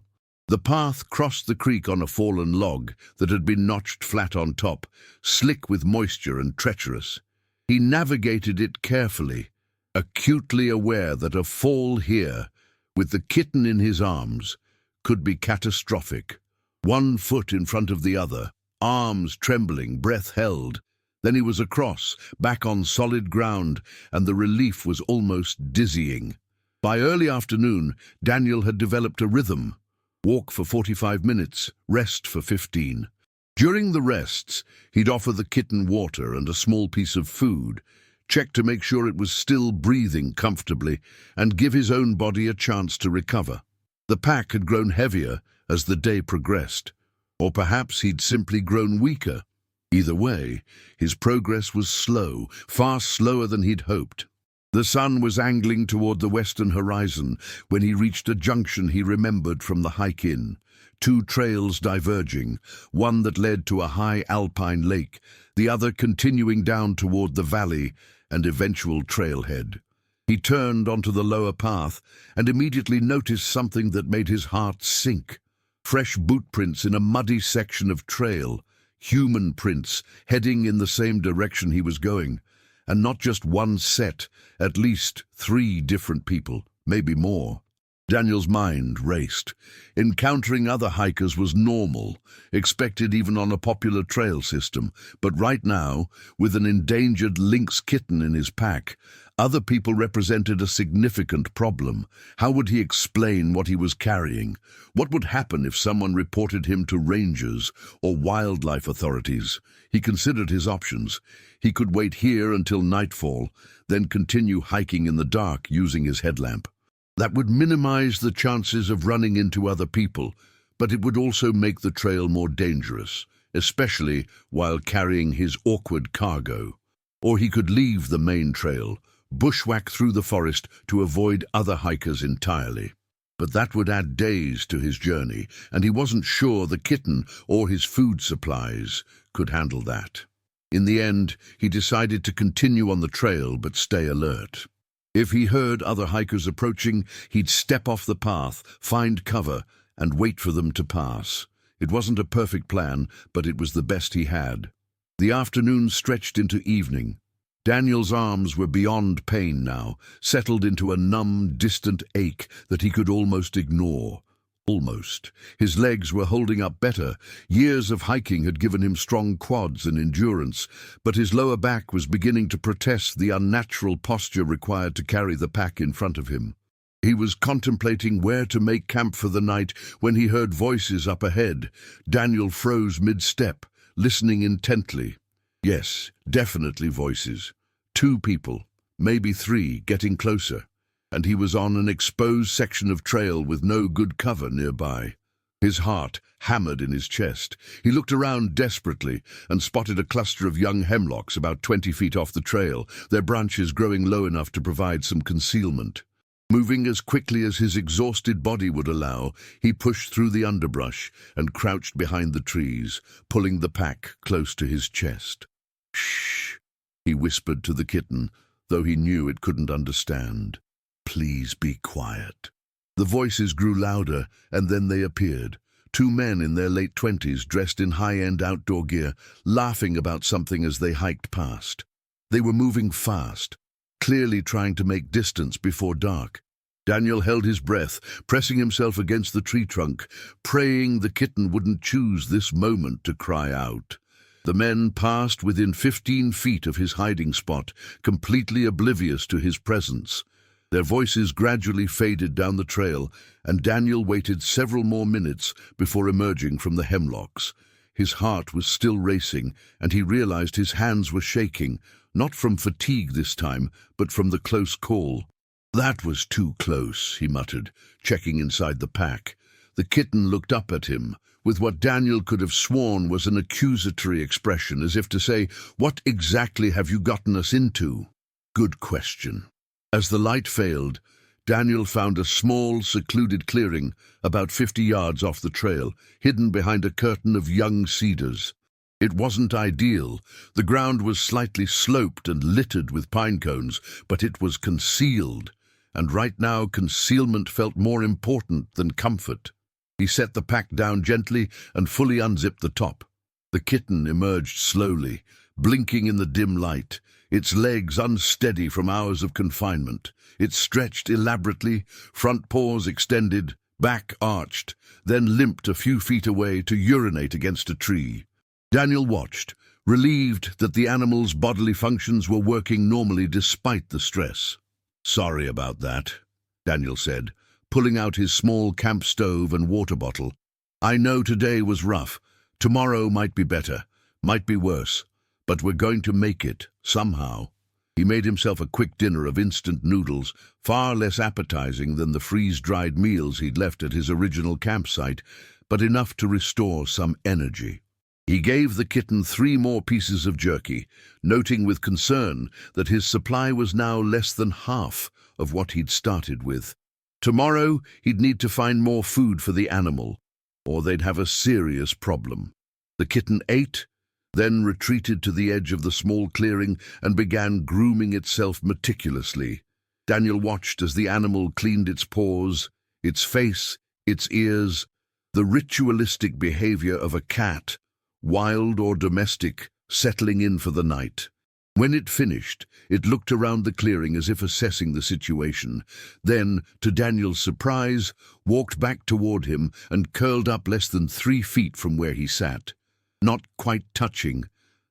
The path crossed the creek on a fallen log that had been notched flat on top, slick with moisture and treacherous. He navigated it carefully, acutely aware that a fall here, with the kitten in his arms, could be catastrophic. 1 foot in front of the other, arms trembling, breath held. Then he was across, back on solid ground, and the relief was almost dizzying. By early afternoon, Daniel had developed a rhythm. Walk for 45 minutes, rest for 15. During the rests, he'd offer the kitten water and a small piece of food, check to make sure it was still breathing comfortably, and give his own body a chance to recover. The pack had grown heavier as the day progressed, or perhaps he'd simply grown weaker. Either way, his progress was slow, far slower than he'd hoped. The sun was angling toward the western horizon when he reached a junction he remembered from the hike-in. 2 trails diverging, one that led to a high alpine lake, the other continuing down toward the valley and eventual trailhead. He turned onto the lower path and immediately noticed something that made his heart sink. Fresh boot prints in a muddy section of trail, human prints heading in the same direction he was going. And not just one set, at least 3 different people, maybe more. Daniel's mind raced. Encountering other hikers was normal, expected even on a popular trail system. But right now, with an endangered Lynx kitten in his pack, other people represented a significant problem. How would he explain what he was carrying? What would happen if someone reported him to rangers or wildlife authorities? He considered his options. He could wait here until nightfall, then continue hiking in the dark using his headlamp. That would minimize the chances of running into other people, but it would also make the trail more dangerous, especially while carrying his awkward cargo. Or he could leave the main trail, bushwhack through the forest to avoid other hikers entirely. But that would add days to his journey, and he wasn't sure the kitten or his food supplies could handle that. In the end, he decided to continue on the trail but stay alert. If he heard other hikers approaching, he'd step off the path, find cover, and wait for them to pass. It wasn't a perfect plan, but it was the best he had. The afternoon stretched into evening. Daniel's arms were beyond pain now, settled into a numb, distant ache that he could almost ignore. Almost. His legs were holding up better. Years of hiking had given him strong quads and endurance, but his lower back was beginning to protest the unnatural posture required to carry the pack in front of him. He was contemplating where to make camp for the night when he heard voices up ahead. Daniel froze mid-step, listening intently. Yes, definitely voices. 2 people, maybe 3, getting closer, and he was on an exposed section of trail with no good cover nearby. His heart hammered in his chest. He looked around desperately and spotted a cluster of young hemlocks about 20 feet off the trail, their branches growing low enough to provide some concealment. Moving as quickly as his exhausted body would allow, he pushed through the underbrush and crouched behind the trees, pulling the pack close to his chest. "Shh," he whispered to the kitten, though he knew it couldn't understand. "Please be quiet." The voices grew louder, and then they appeared. 2 men in their late 20s, dressed in high-end outdoor gear, laughing about something as they hiked past. They were moving fast, clearly trying to make distance before dark. Daniel held his breath, pressing himself against the tree trunk, praying the kitten wouldn't choose this moment to cry out. The men passed within 15 feet of his hiding spot, completely oblivious to his presence. Their voices gradually faded down the trail, and Daniel waited several more minutes before emerging from the hemlocks. His heart was still racing, and he realized his hands were shaking, not from fatigue this time, but from the close call. "That was too close," he muttered, checking inside the pack. The kitten looked up at him, with what Daniel could have sworn was an accusatory expression, as if to say, "What exactly have you gotten us into?" Good question. As the light failed, Daniel found a small, secluded clearing about 50 yards off the trail, hidden behind a curtain of young cedars. It wasn't ideal. The ground was slightly sloped and littered with pine cones, but it was concealed, and right now concealment felt more important than comfort. He set the pack down gently and fully unzipped the top. The kitten emerged slowly, blinking in the dim light, its legs unsteady from hours of confinement. It stretched elaborately, front paws extended, back arched, then limped a few feet away to urinate against a tree. Daniel watched, relieved that the animal's bodily functions were working normally despite the stress. "Sorry about that," Daniel said, pulling out his small camp stove and water bottle. "I know today was rough. Tomorrow might be better, might be worse, but we're going to make it, somehow." He made himself a quick dinner of instant noodles, far less appetizing than the freeze-dried meals he'd left at his original campsite, but enough to restore some energy. He gave the kitten 3 more pieces of jerky, noting with concern that his supply was now less than half of what he'd started with. Tomorrow, he'd need to find more food for the animal, or they'd have a serious problem. The kitten ate, then retreated to the edge of the small clearing and began grooming itself meticulously. Daniel watched as the animal cleaned its paws, its face, its ears, the ritualistic behavior of a cat, wild or domestic, settling in for the night. When it finished, it looked around the clearing as if assessing the situation, then, to Daniel's surprise, walked back toward him and curled up less than 3 feet from where he sat. Not quite touching,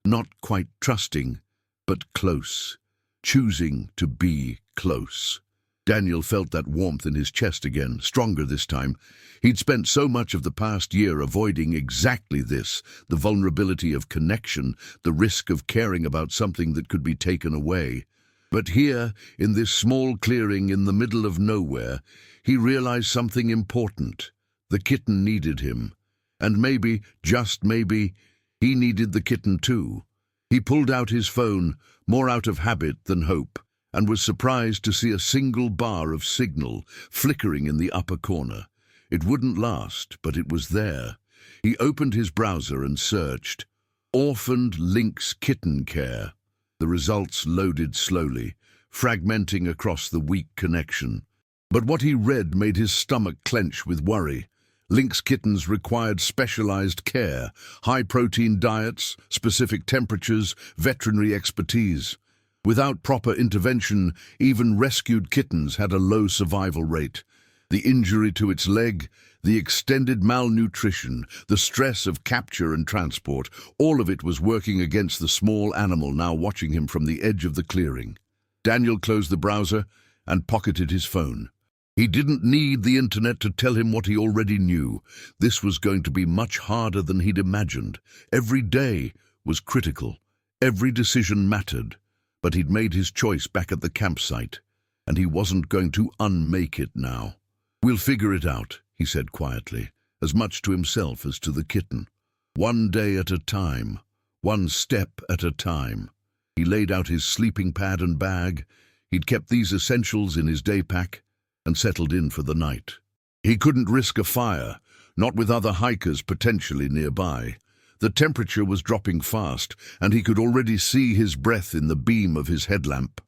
not quite trusting, but close, choosing to be close. Daniel felt that warmth in his chest again, stronger this time. He'd spent so much of the past year avoiding exactly this, the vulnerability of connection, the risk of caring about something that could be taken away. But here, in this small clearing in the middle of nowhere, he realized something important. The kitten needed him. And maybe, just maybe, he needed the kitten too. He pulled out his phone, more out of habit than hope, and was surprised to see a single bar of signal flickering in the upper corner. It wouldn't last, but it was there. He opened his browser and searched. "Orphaned Lynx Kitten Care." The results loaded slowly, fragmenting across the weak connection. But what he read made his stomach clench with worry. Lynx kittens required specialized care, high-protein diets, specific temperatures, veterinary expertise. Without proper intervention, even rescued kittens had a low survival rate. The injury to its leg, the extended malnutrition, the stress of capture and transport, all of it was working against the small animal now watching him from the edge of the clearing. Daniel closed the browser and pocketed his phone. He didn't need the internet to tell him what he already knew. This was going to be much harder than he'd imagined. Every day was critical. Every decision mattered. But he'd made his choice back at the campsite, and he wasn't going to unmake it now. "We'll figure it out," he said quietly, as much to himself as to the kitten. "One day at a time, one step at a time." He laid out his sleeping pad and bag. He'd kept these essentials in his day pack and settled in for the night. He couldn't risk a fire, not with other hikers potentially nearby. The temperature was dropping fast, and he could already see his breath in the beam of his headlamp.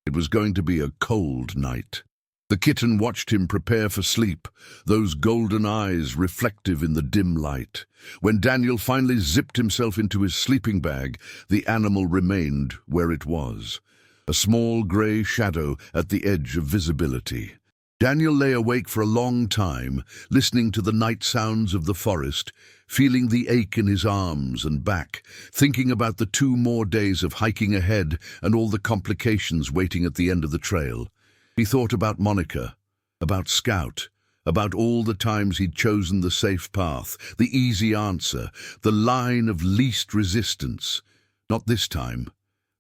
It was going to be a cold night. The kitten watched him prepare for sleep, those golden eyes reflective in the dim light. When Daniel finally zipped himself into his sleeping bag, the animal remained where it was, a small grey shadow at the edge of visibility. Daniel lay awake for a long time, listening to the night sounds of the forest, feeling the ache in his arms and back, thinking about the 2 more days of hiking ahead and all the complications waiting at the end of the trail. He thought about Monica, about Scout, about all the times he'd chosen the safe path, the easy answer, the line of least resistance. Not this time.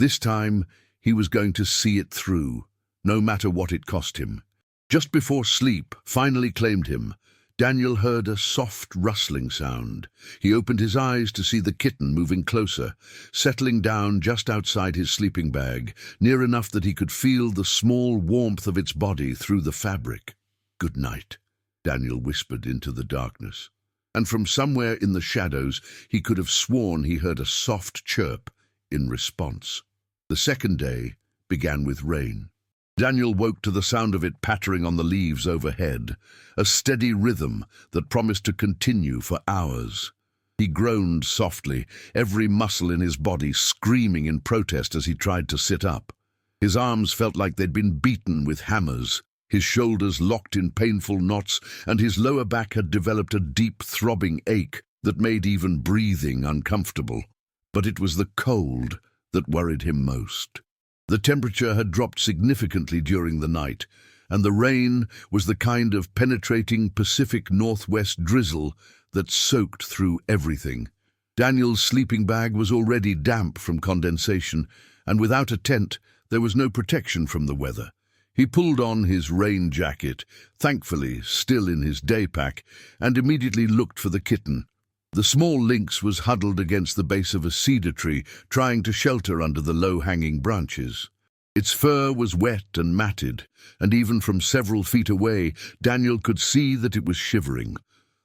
This time, he was going to see it through, no matter what it cost him. Just before sleep finally claimed him, Daniel heard a soft rustling sound. He opened his eyes to see the kitten moving closer, settling down just outside his sleeping bag, near enough that he could feel the small warmth of its body through the fabric. "Good night," Daniel whispered into the darkness. And from somewhere in the shadows, he could have sworn he heard a soft chirp in response. The second day began with rain. Daniel woke to the sound of it pattering on the leaves overhead, a steady rhythm that promised to continue for hours. He groaned softly, every muscle in his body screaming in protest as he tried to sit up. His arms felt like they'd been beaten with hammers, his shoulders locked in painful knots, and his lower back had developed a deep throbbing ache that made even breathing uncomfortable. But it was the cold that worried him most. The temperature had dropped significantly during the night, and the rain was the kind of penetrating Pacific Northwest drizzle that soaked through everything. Daniel's sleeping bag was already damp from condensation, and without a tent, there was no protection from the weather. He pulled on his rain jacket, thankfully still in his day pack, and immediately looked for the kitten. The small Lynx was huddled against the base of a cedar tree, trying to shelter under the low-hanging branches. Its fur was wet and matted, and even from several feet away, Daniel could see that it was shivering.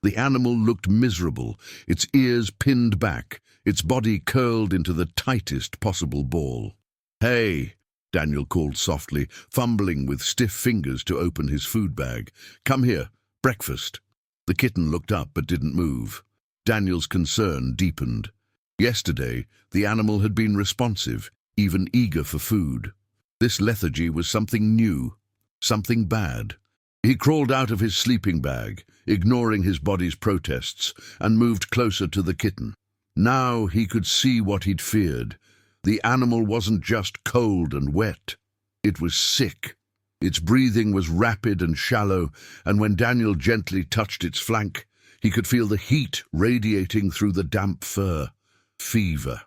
The animal looked miserable, its ears pinned back, its body curled into the tightest possible ball. "Hey," Daniel called softly, fumbling with stiff fingers to open his food bag. "Come here, breakfast." The kitten looked up but didn't move. Daniel's concern deepened. Yesterday, the animal had been responsive, even eager for food. This lethargy was something new, something bad. He crawled out of his sleeping bag, ignoring his body's protests, and moved closer to the kitten. Now he could see what he'd feared. The animal wasn't just cold and wet. It was sick. Its breathing was rapid and shallow, and when Daniel gently touched its flank, he could feel the heat radiating through the damp fur. Fever.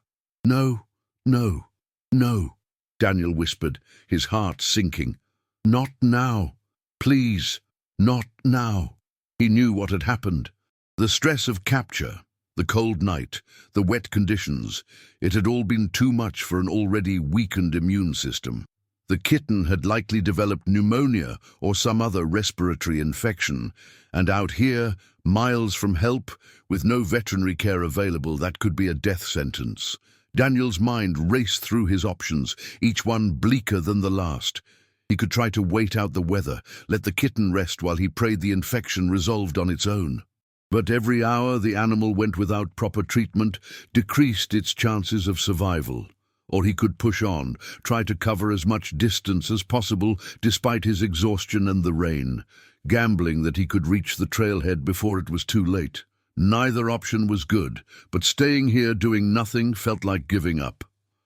"No, no, no," Daniel whispered, his heart sinking. "Not now. Please, not now." He knew what had happened. The stress of capture, the cold night, the wet conditions, it had all been too much for an already weakened immune system. The kitten had likely developed pneumonia or some other respiratory infection, and out here, miles from help, with no veterinary care available, that could be a death sentence. Daniel's mind raced through his options, each one bleaker than the last. He could try to wait out the weather, let the kitten rest while he prayed the infection resolved on its own. But every hour the animal went without proper treatment decreased its chances of survival. Or he could push on, try to cover as much distance as possible despite his exhaustion and the rain, gambling that he could reach the trailhead before it was too late. Neither option was good, but staying here doing nothing felt like giving up.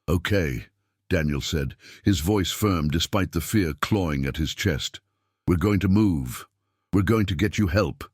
"Okay," Daniel said, his voice firm despite the fear clawing at his chest. "We're going to move. We're going to get you help.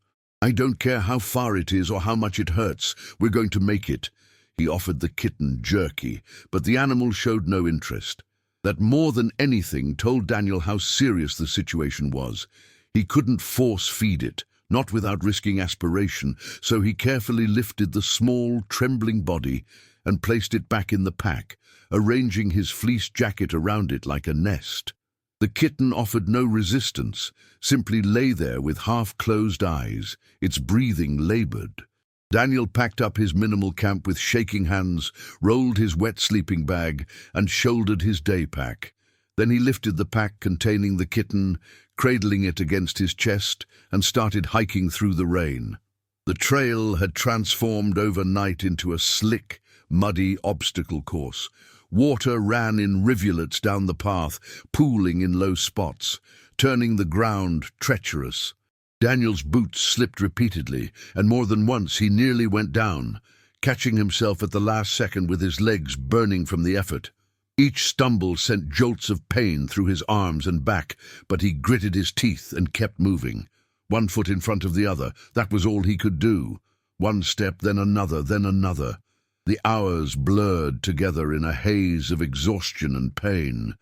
I don't care how far it is or how much it hurts. We're going to make it." He offered the kitten jerky, but the animal showed no interest. That more than anything told Daniel how serious the situation was. He couldn't force-feed it, not without risking aspiration, so he carefully lifted the small, trembling body and placed it back in the pack, arranging his fleece jacket around it like a nest. The kitten offered no resistance, simply lay there with half-closed eyes, its breathing labored. Daniel packed up his minimal camp with shaking hands, rolled his wet sleeping bag, and shouldered his day pack. Then he lifted the pack containing the kitten, cradling it against his chest, and started hiking through the rain. The trail had transformed overnight into a slick, muddy obstacle course. Water ran in rivulets down the path, pooling in low spots, turning the ground treacherous. Daniel's boots slipped repeatedly, and more than once he nearly went down, catching himself at the last second with his legs burning from the effort. Each stumble sent jolts of pain through his arms and back, but he gritted his teeth and kept moving. One foot in front of the other, that was all he could do. One step, then another, then another. The hours blurred together in a haze of exhaustion and pain.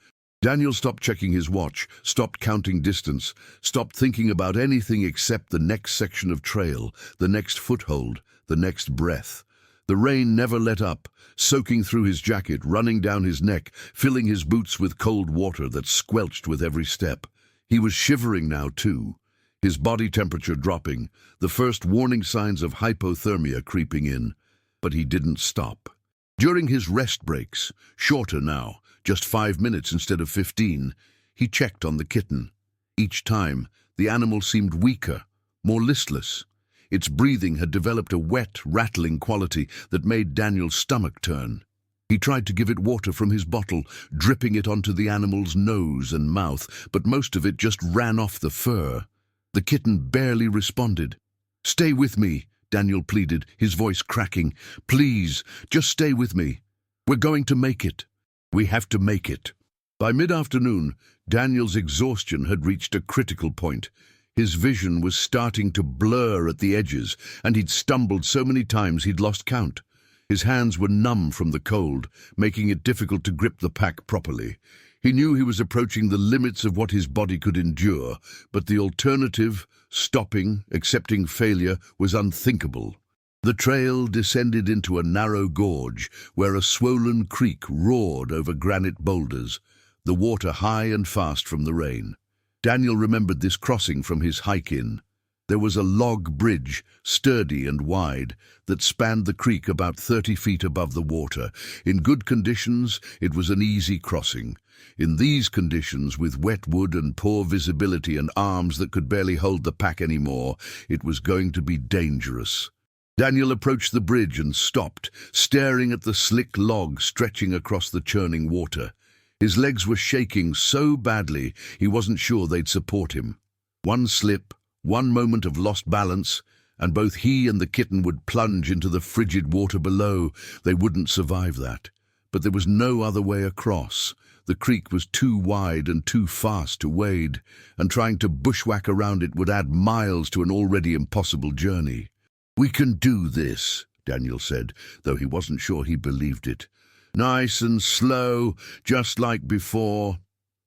Daniel stopped checking his watch, stopped counting distance, stopped thinking about anything except the next section of trail, the next foothold, the next breath. The rain never let up, soaking through his jacket, running down his neck, filling his boots with cold water that squelched with every step. He was shivering now, too, his body temperature dropping, the first warning signs of hypothermia creeping in. But he didn't stop. During his rest breaks, shorter now, just 5 minutes instead of 15, he checked on the kitten. Each time, the animal seemed weaker, more listless. Its breathing had developed a wet, rattling quality that made Daniel's stomach turn. He tried to give it water from his bottle, dripping it onto the animal's nose and mouth, but most of it just ran off the fur. The kitten barely responded. "Stay with me," Daniel pleaded, his voice cracking. "Please, just stay with me. We're going to make it. We have to make it." By mid-afternoon, Daniel's exhaustion had reached a critical point. His vision was starting to blur at the edges, and he'd stumbled so many times he'd lost count. His hands were numb from the cold, making it difficult to grip the pack properly. He knew he was approaching the limits of what his body could endure, but the alternative, stopping, accepting failure, was unthinkable. The trail descended into a narrow gorge where a swollen creek roared over granite boulders, the water high and fast from the rain. Daniel remembered this crossing from his hike-in. There was a log bridge, sturdy and wide, that spanned the creek about 30 feet above the water. In good conditions, it was an easy crossing. In these conditions, with wet wood and poor visibility and arms that could barely hold the pack anymore, it was going to be dangerous. Daniel approached the bridge and stopped, staring at the slick log stretching across the churning water. His legs were shaking so badly he wasn't sure they'd support him. One slip, one moment of lost balance, and both he and the kitten would plunge into the frigid water below. They wouldn't survive that. But there was no other way across. The creek was too wide and too fast to wade, and trying to bushwhack around it would add miles to an already impossible journey. "We can do this," Daniel said, though he wasn't sure he believed it. "Nice and slow, just like before."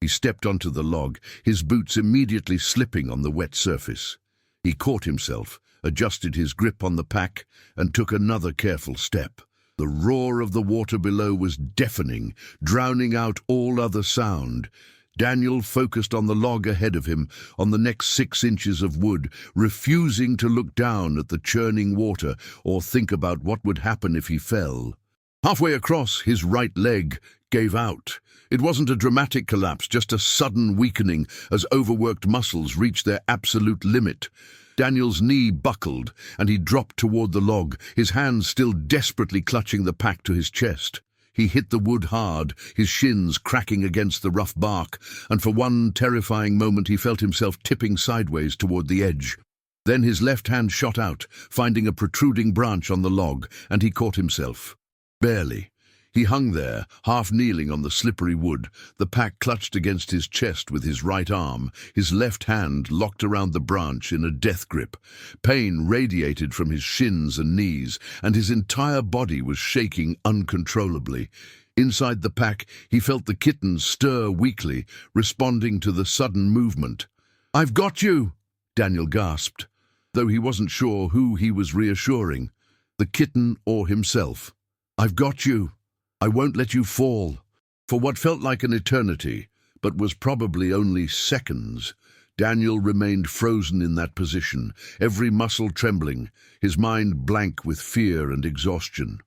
He stepped onto the log, his boots immediately slipping on the wet surface. He caught himself, adjusted his grip on the pack, and took another careful step. The roar of the water below was deafening, drowning out all other sound. Daniel focused on the log ahead of him, on the next 6 inches of wood, refusing to look down at the churning water or think about what would happen if he fell. Halfway across, his right leg gave out. It wasn't a dramatic collapse, just a sudden weakening as overworked muscles reached their absolute limit. Daniel's knee buckled, and he dropped toward the log, his hands still desperately clutching the pack to his chest. He hit the wood hard, his shins cracking against the rough bark, and for one terrifying moment he felt himself tipping sideways toward the edge. Then his left hand shot out, finding a protruding branch on the log, and he caught himself. Barely. He hung there, half kneeling on the slippery wood, the pack clutched against his chest with his right arm, his left hand locked around the branch in a death grip. Pain radiated from his shins and knees, and his entire body was shaking uncontrollably. Inside the pack, he felt the kitten stir weakly, responding to the sudden movement. "I've got you!" Daniel gasped, though he wasn't sure who he was reassuring, the kitten or himself. "I've got you. I won't let you fall." For what felt like an eternity, but was probably only seconds, Daniel remained frozen in that position, every muscle trembling, his mind blank with fear and exhaustion.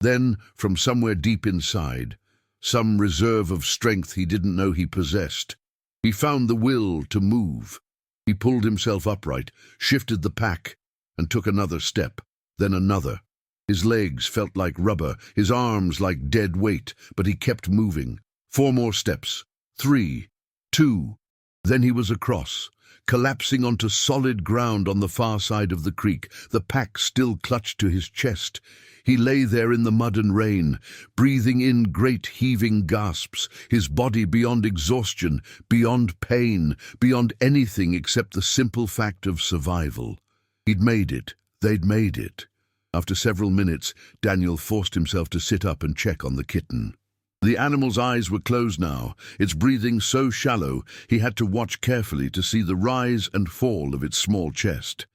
Then, from somewhere deep inside, some reserve of strength he didn't know he possessed, he found the will to move. He pulled himself upright, shifted the pack, and took another step, then another. His legs felt like rubber, his arms like dead weight, but he kept moving. 4 more steps. 3, 2. Then he was across, collapsing onto solid ground on the far side of the creek, the pack still clutched to his chest. He lay there in the mud and rain, breathing in great heaving gasps, his body beyond exhaustion, beyond pain, beyond anything except the simple fact of survival. He'd made it. They'd made it. After several minutes, Daniel forced himself to sit up and check on the kitten. The animal's eyes were closed now, its breathing so shallow he had to watch carefully to see the rise and fall of its small chest.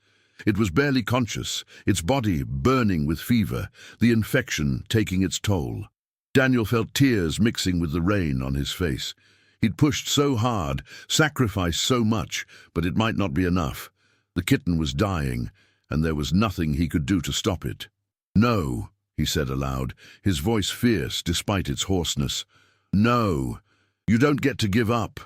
It was barely conscious, its body burning with fever, the infection taking its toll. Daniel felt tears mixing with the rain on his face. He'd pushed so hard, sacrificed so much, but it might not be enough. The kitten was dying, and there was nothing he could do to stop it. "No," he said aloud, his voice fierce despite its hoarseness. "No, you don't get to give up.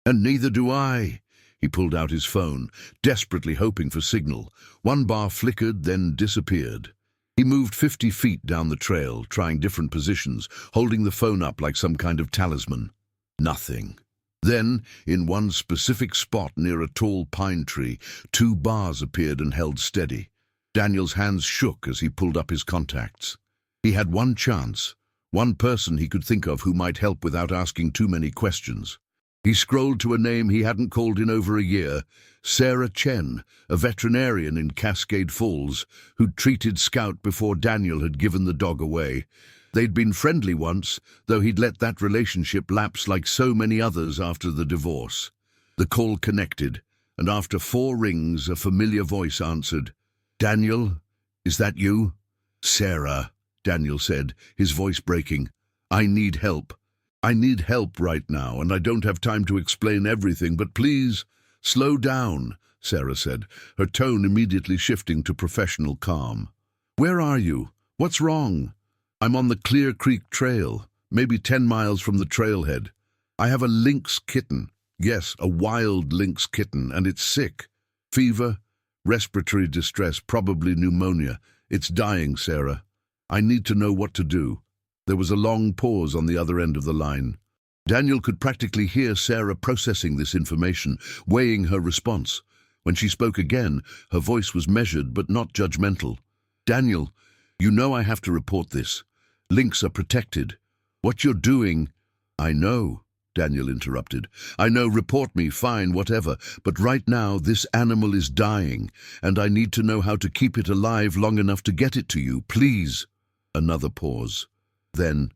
And neither do I." He pulled out his phone, desperately hoping for signal. One bar flickered, then disappeared. He moved 50 feet down the trail, trying different positions, holding the phone up like some kind of talisman. Nothing. Then, in one specific spot near a tall pine tree, 2 bars appeared and held steady. Daniel's hands shook as he pulled up his contacts. He had one chance, one person he could think of who might help without asking too many questions. He scrolled to a name he hadn't called in over a year, Sarah Chen, a veterinarian in Cascade Falls, who'd treated Scout before Daniel had given the dog away. They'd been friendly once, though he'd let that relationship lapse like so many others after the divorce. The call connected, and after 4 rings, a familiar voice answered. "Daniel, is that you?" "Sarah," Daniel said, his voice breaking. "I need help. I need help right now, and I don't have time to explain everything, but please, slow down," Sarah said, her tone immediately shifting to professional calm. "Where are you? What's wrong?" "I'm on the Clear Creek Trail, maybe 10 miles from the trailhead. I have a lynx kitten. Yes, a wild lynx kitten, and it's sick. Fever, respiratory distress, probably pneumonia. It's dying, Sarah. I need to know what to do." There was a long pause on the other end of the line. Daniel could practically hear Sarah processing this information, weighing her response. When she spoke again, her voice was measured but not judgmental. "Daniel, you know I have to report this. Lynx are protected. What you're doing—" "I know," Daniel interrupted. "I know, report me, fine, whatever. But right now, this animal is dying, and I need to know how to keep it alive long enough to get it to you, please." Another pause. Then,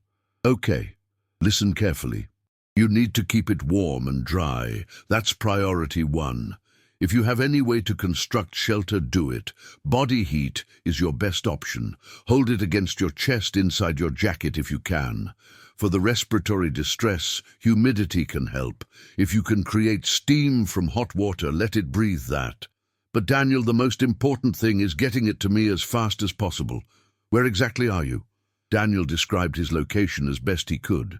"Okay, listen carefully. You need to keep it warm and dry. That's priority 1. If you have any way to construct shelter, do it. Body heat is your best option. Hold it against your chest inside your jacket if you can. For the respiratory distress, humidity can help. If you can create steam from hot water, let it breathe that. But Daniel, the most important thing is getting it to me as fast as possible. Where exactly are you?" Daniel described his location as best he could.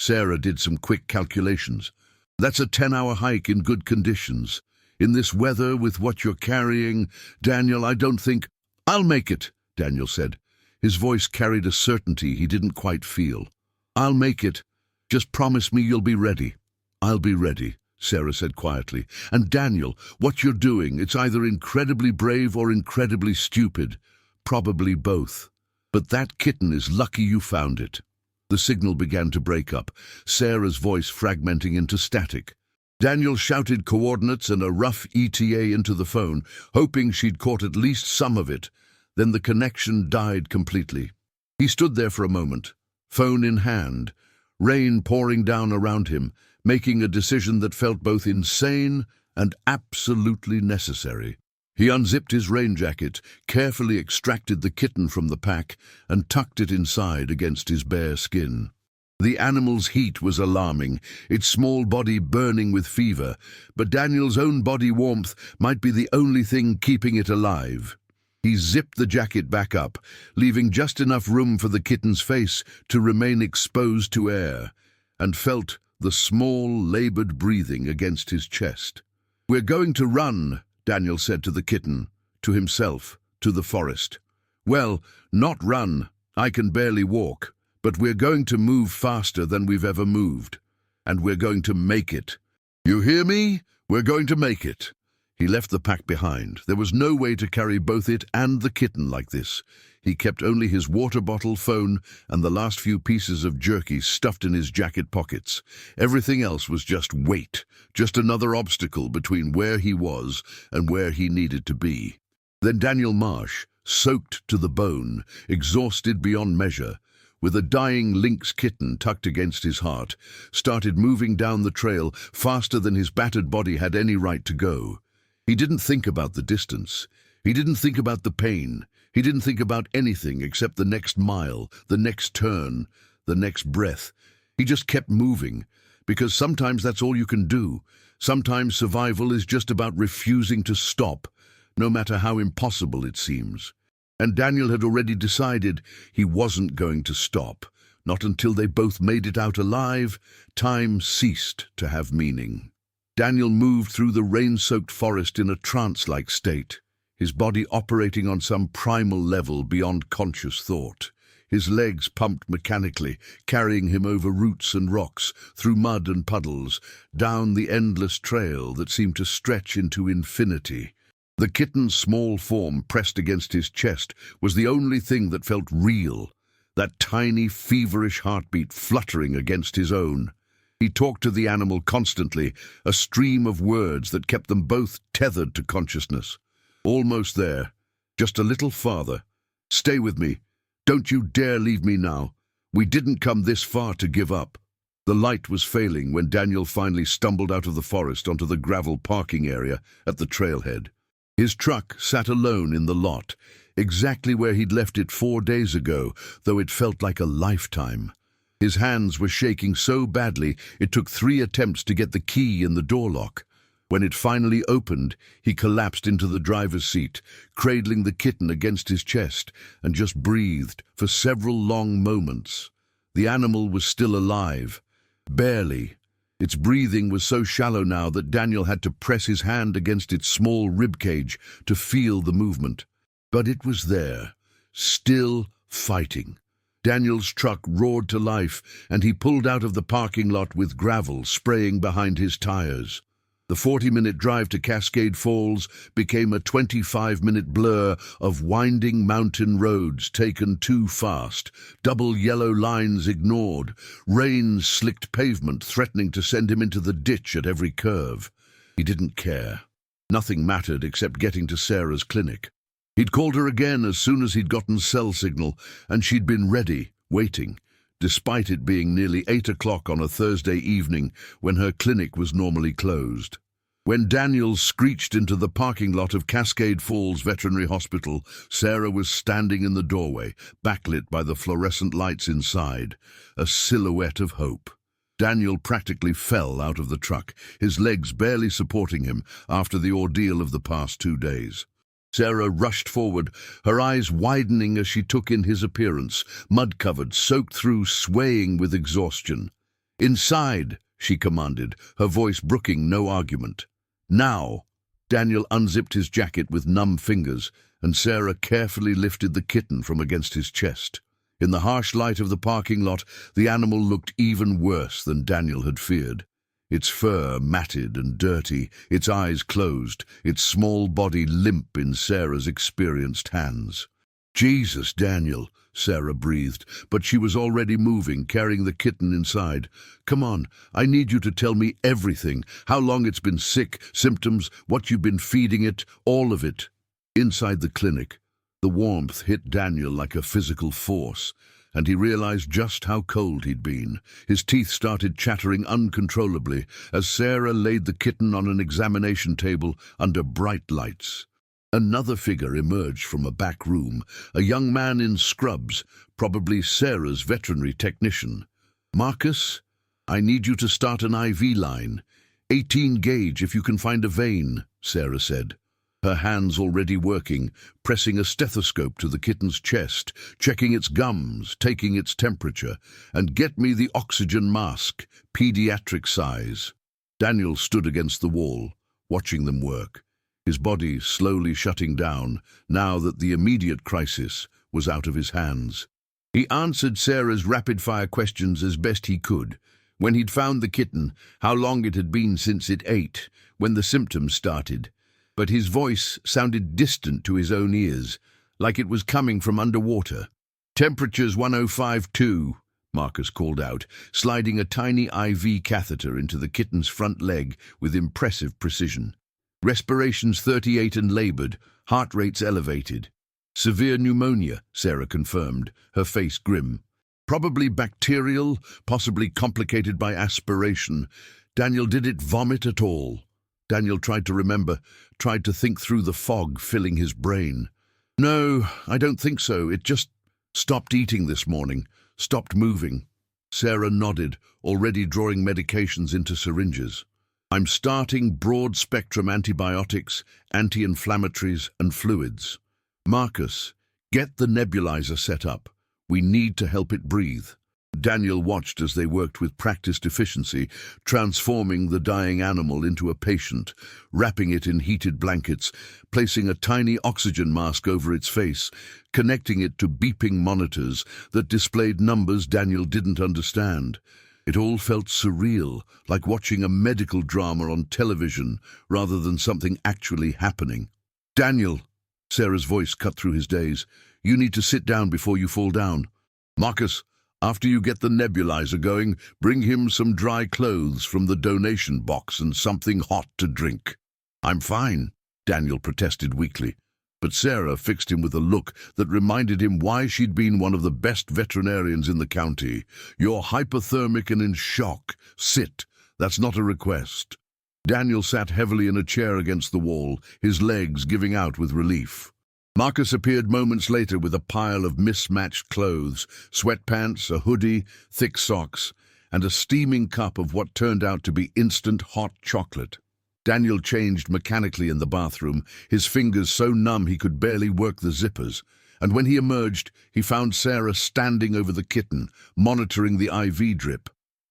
Sarah did some quick calculations. "That's a 10-hour hike in good conditions. In this weather, with what you're carrying, Daniel, I don't think—" "I'll make it," Daniel said. His voice carried a certainty he didn't quite feel. "I'll make it. Just promise me you'll be ready." "I'll be ready," Sarah said quietly. "And Daniel, what you're doing, it's either incredibly brave or incredibly stupid. Probably both. But that kitten is lucky you found it." The signal began to break up, Sarah's voice fragmenting into static. Daniel shouted coordinates and a rough ETA into the phone, hoping she'd caught at least some of it. Then the connection died completely. He stood there for a moment, phone in hand, rain pouring down around him, making a decision that felt both insane and absolutely necessary. He unzipped his rain jacket, carefully extracted the kitten from the pack, and tucked it inside against his bare skin. The animal's heat was alarming, its small body burning with fever, but Daniel's own body warmth might be the only thing keeping it alive. He zipped the jacket back up, leaving just enough room for the kitten's face to remain exposed to air, and felt the small, labored breathing against his chest. "We're going to run," Daniel said to the kitten, to himself, to the forest. "Well, not run, I can barely walk, but we're going to move faster than we've ever moved. And we're going to make it. You hear me? We're going to make it." He left the pack behind. There was no way to carry both it and the kitten like this. He kept only his water bottle, phone, and the last few pieces of jerky stuffed in his jacket pockets. Everything else was just weight, just another obstacle between where he was and where he needed to be. Then Daniel Marsh, soaked to the bone, exhausted beyond measure, with a dying lynx kitten tucked against his heart, started moving down the trail faster than his battered body had any right to go. He didn't think about the distance. He didn't think about the pain. He didn't think about anything except the next mile, the next turn, the next breath. He just kept moving, because sometimes that's all you can do. Sometimes survival is just about refusing to stop, no matter how impossible it seems. And Daniel had already decided he wasn't going to stop. Not until they both made it out alive, time ceased to have meaning. Daniel moved through the rain-soaked forest in a trance-like state, his body operating on some primal level beyond conscious thought. His legs pumped mechanically, carrying him over roots and rocks, through mud and puddles, down the endless trail that seemed to stretch into infinity. The kitten's small form pressed against his chest was the only thing that felt real, that tiny, feverish heartbeat fluttering against his own. He talked to the animal constantly, a stream of words that kept them both tethered to consciousness. "Almost there. Just a little farther. Stay with me. Don't you dare leave me now. We didn't come this far to give up." The light was failing when Daniel finally stumbled out of the forest onto the gravel parking area at the trailhead. His truck sat alone in the lot, exactly where he'd left it 4 days ago, though it felt like a lifetime. His hands were shaking so badly it took 3 attempts to get the key in the door lock. When it finally opened, he collapsed into the driver's seat, cradling the kitten against his chest, and just breathed for several long moments. The animal was still alive. Barely. Its breathing was so shallow now that Daniel had to press his hand against its small ribcage to feel the movement. But it was there, still fighting. Daniel's truck roared to life, and he pulled out of the parking lot with gravel spraying behind his tires. The 40-minute drive to Cascade Falls became a 25-minute blur of winding mountain roads taken too fast, double yellow lines ignored, rain-slicked pavement threatening to send him into the ditch at every curve. He didn't care. Nothing mattered except getting to Sarah's clinic. He'd called her again as soon as he'd gotten cell signal, and she'd been ready, waiting, despite it being nearly 8 o'clock on a Thursday evening when her clinic was normally closed. When Daniel screeched into the parking lot of Cascade Falls Veterinary Hospital, Sarah was standing in the doorway, backlit by the fluorescent lights inside, a silhouette of hope. Daniel practically fell out of the truck, his legs barely supporting him after the ordeal of the past 2 days. Sarah rushed forward, her eyes widening as she took in his appearance, mud-covered, soaked through, swaying with exhaustion. "Inside," she commanded, her voice brooking no argument. "Now." Daniel unzipped his jacket with numb fingers, and Sarah carefully lifted the kitten from against his chest. In the harsh light of the parking lot, the animal looked even worse than Daniel had feared. Its fur matted and dirty, its eyes closed, its small body limp in Sarah's experienced hands. "Jesus, Daniel," Sarah breathed, but she was already moving, carrying the kitten inside. "Come on, I need you to tell me everything, how long it's been sick, symptoms, what you've been feeding it, all of it." Inside the clinic, the warmth hit Daniel like a physical force, and he realized just how cold he'd been. His teeth started chattering uncontrollably as Sarah laid the kitten on an examination table under bright lights. Another figure emerged from a back room, a young man in scrubs, probably Sarah's veterinary technician. "Marcus, I need you to start an IV line. 18 gauge if you can find a vein," Sarah said. Her hands already working, pressing a stethoscope to the kitten's chest, checking its gums, taking its temperature, and "Get me the oxygen mask, pediatric size." Daniel stood against the wall, watching them work, his body slowly shutting down now that the immediate crisis was out of his hands. He answered Sarah's rapid-fire questions as best he could. When he'd found the kitten, how long it had been since it ate, when the symptoms started. But his voice sounded distant to his own ears, like it was coming from underwater. "Temperature's 105.2, Marcus called out, sliding a tiny IV catheter into the kitten's front leg with impressive precision. "Respiration's 38 and labored, heart rate's elevated." "Severe pneumonia," Sarah confirmed, her face grim. "Probably bacterial, possibly complicated by aspiration." "Daniel, did it vomit at all?" Daniel tried to remember, tried to think through the fog filling his brain. "No, I don't think so. It just stopped eating this morning, stopped moving." Sarah nodded, already drawing medications into syringes. "I'm starting broad-spectrum antibiotics, anti-inflammatories, and fluids. Marcus, get the nebulizer set up. We need to help it breathe." Daniel watched as they worked with practiced efficiency, transforming the dying animal into a patient, wrapping it in heated blankets, placing a tiny oxygen mask over its face, connecting it to beeping monitors that displayed numbers Daniel didn't understand. It all felt surreal, like watching a medical drama on television rather than something actually happening. "Daniel," Sarah's voice cut through his daze, "you need to sit down before you fall down. Marcus, after you get the nebulizer going, bring him some dry clothes from the donation box and something hot to drink." "I'm fine," Daniel protested weakly. But Sarah fixed him with a look that reminded him why she'd been one of the best veterinarians in the county. "You're hypothermic and in shock. Sit. That's not a request." Daniel sat heavily in a chair against the wall, his legs giving out with relief. Marcus appeared moments later with a pile of mismatched clothes, sweatpants, a hoodie, thick socks, and a steaming cup of what turned out to be instant hot chocolate. Daniel changed mechanically in the bathroom, his fingers so numb he could barely work the zippers, and when he emerged, he found Sarah standing over the kitten, monitoring the IV drip.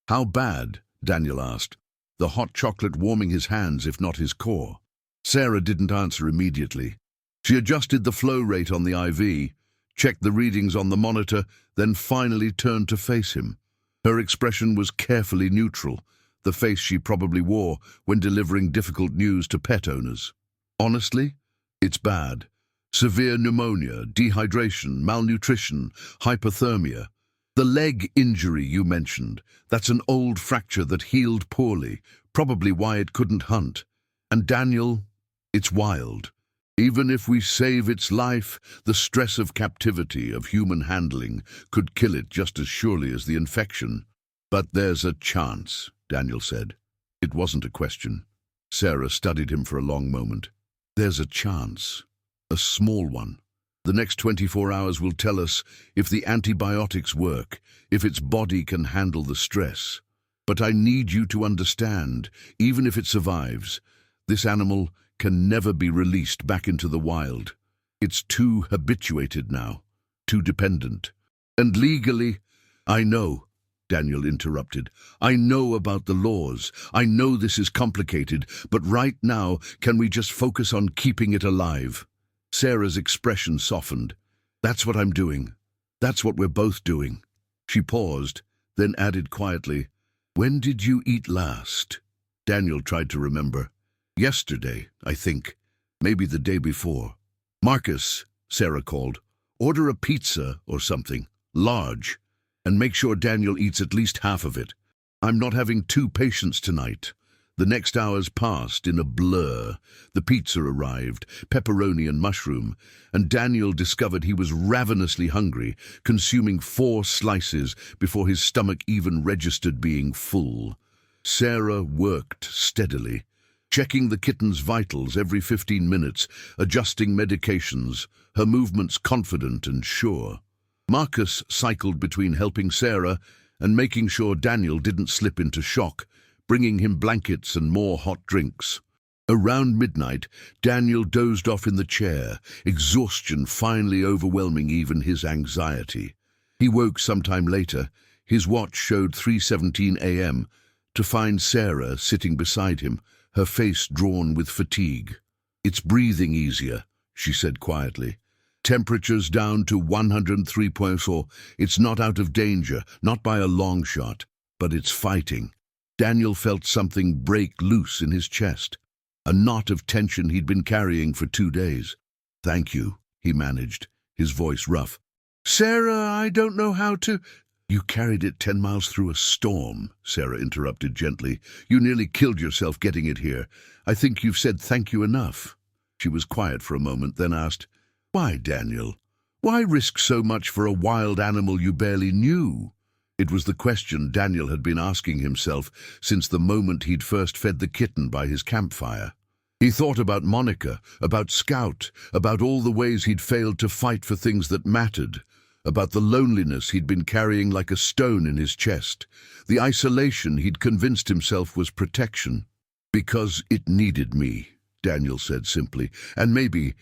"How bad?" Daniel asked, the hot chocolate warming his hands if not his core. Sarah didn't answer immediately. She adjusted the flow rate on the IV, checked the readings on the monitor, then finally turned to face him. Her expression was carefully neutral, the face she probably wore when delivering difficult news to pet owners. "Honestly, it's bad. Severe pneumonia, dehydration, malnutrition, hypothermia. The leg injury you mentioned, that's an old fracture that healed poorly, probably why it couldn't hunt. And Daniel, it's wild. Even if we save its life, the stress of captivity, of human handling, could kill it just as surely as the infection." "But there's a chance," Daniel said. It wasn't a question. Sarah studied him for a long moment. "There's a chance. A small one. The next 24 hours will tell us if the antibiotics work, if its body can handle the stress. But I need you to understand, even if it survives, this animal can never be released back into the wild. It's too habituated now, too dependent. And legally—" "I know," Daniel interrupted. "I know about the laws. I know this is complicated, but right now, can we just focus on keeping it alive?" Sarah's expression softened. "That's what I'm doing. That's what we're both doing." She paused, then added quietly, "When did you eat last?" Daniel tried to remember. "Yesterday, I think. Maybe the day before." "Marcus," Sarah called, "order a pizza or something, large, and make sure Daniel eats at least half of it. I'm not having 2 patients tonight. The next hours passed in a blur. The pizza arrived, pepperoni and mushroom, and Daniel discovered he was ravenously hungry, consuming 4 slices before his stomach even registered being full. Sarah worked steadily, checking the kitten's vitals every 15 minutes, adjusting medications, her movements confident and sure. Marcus cycled between helping Sarah and making sure Daniel didn't slip into shock, bringing him blankets and more hot drinks. Around midnight, Daniel dozed off in the chair, exhaustion finally overwhelming even his anxiety. He woke sometime later, his watch showed 3:17 a.m., to find Sarah sitting beside him, her face drawn with fatigue. "It's breathing easier," she said quietly. "Temperature's down to 103.4. It's not out of danger, not by a long shot, but it's fighting." Daniel felt something break loose in his chest, a knot of tension he'd been carrying for 2 days. "Thank you," he managed, his voice rough. "Sarah, I don't know how to—" "You carried it 10 miles through a storm," Sarah interrupted gently. "You nearly killed yourself getting it here. I think you've said thank you enough." She was quiet for a moment, then asked, "Why, Daniel? Why risk so much for a wild animal you barely knew?" It was the question Daniel had been asking himself since the moment he'd first fed the kitten by his campfire. He thought about Monica, about Scout, about all the ways he'd failed to fight for things that mattered, about the loneliness he'd been carrying like a stone in his chest, the isolation he'd convinced himself was protection. "Because it needed me," Daniel said simply, "and maybe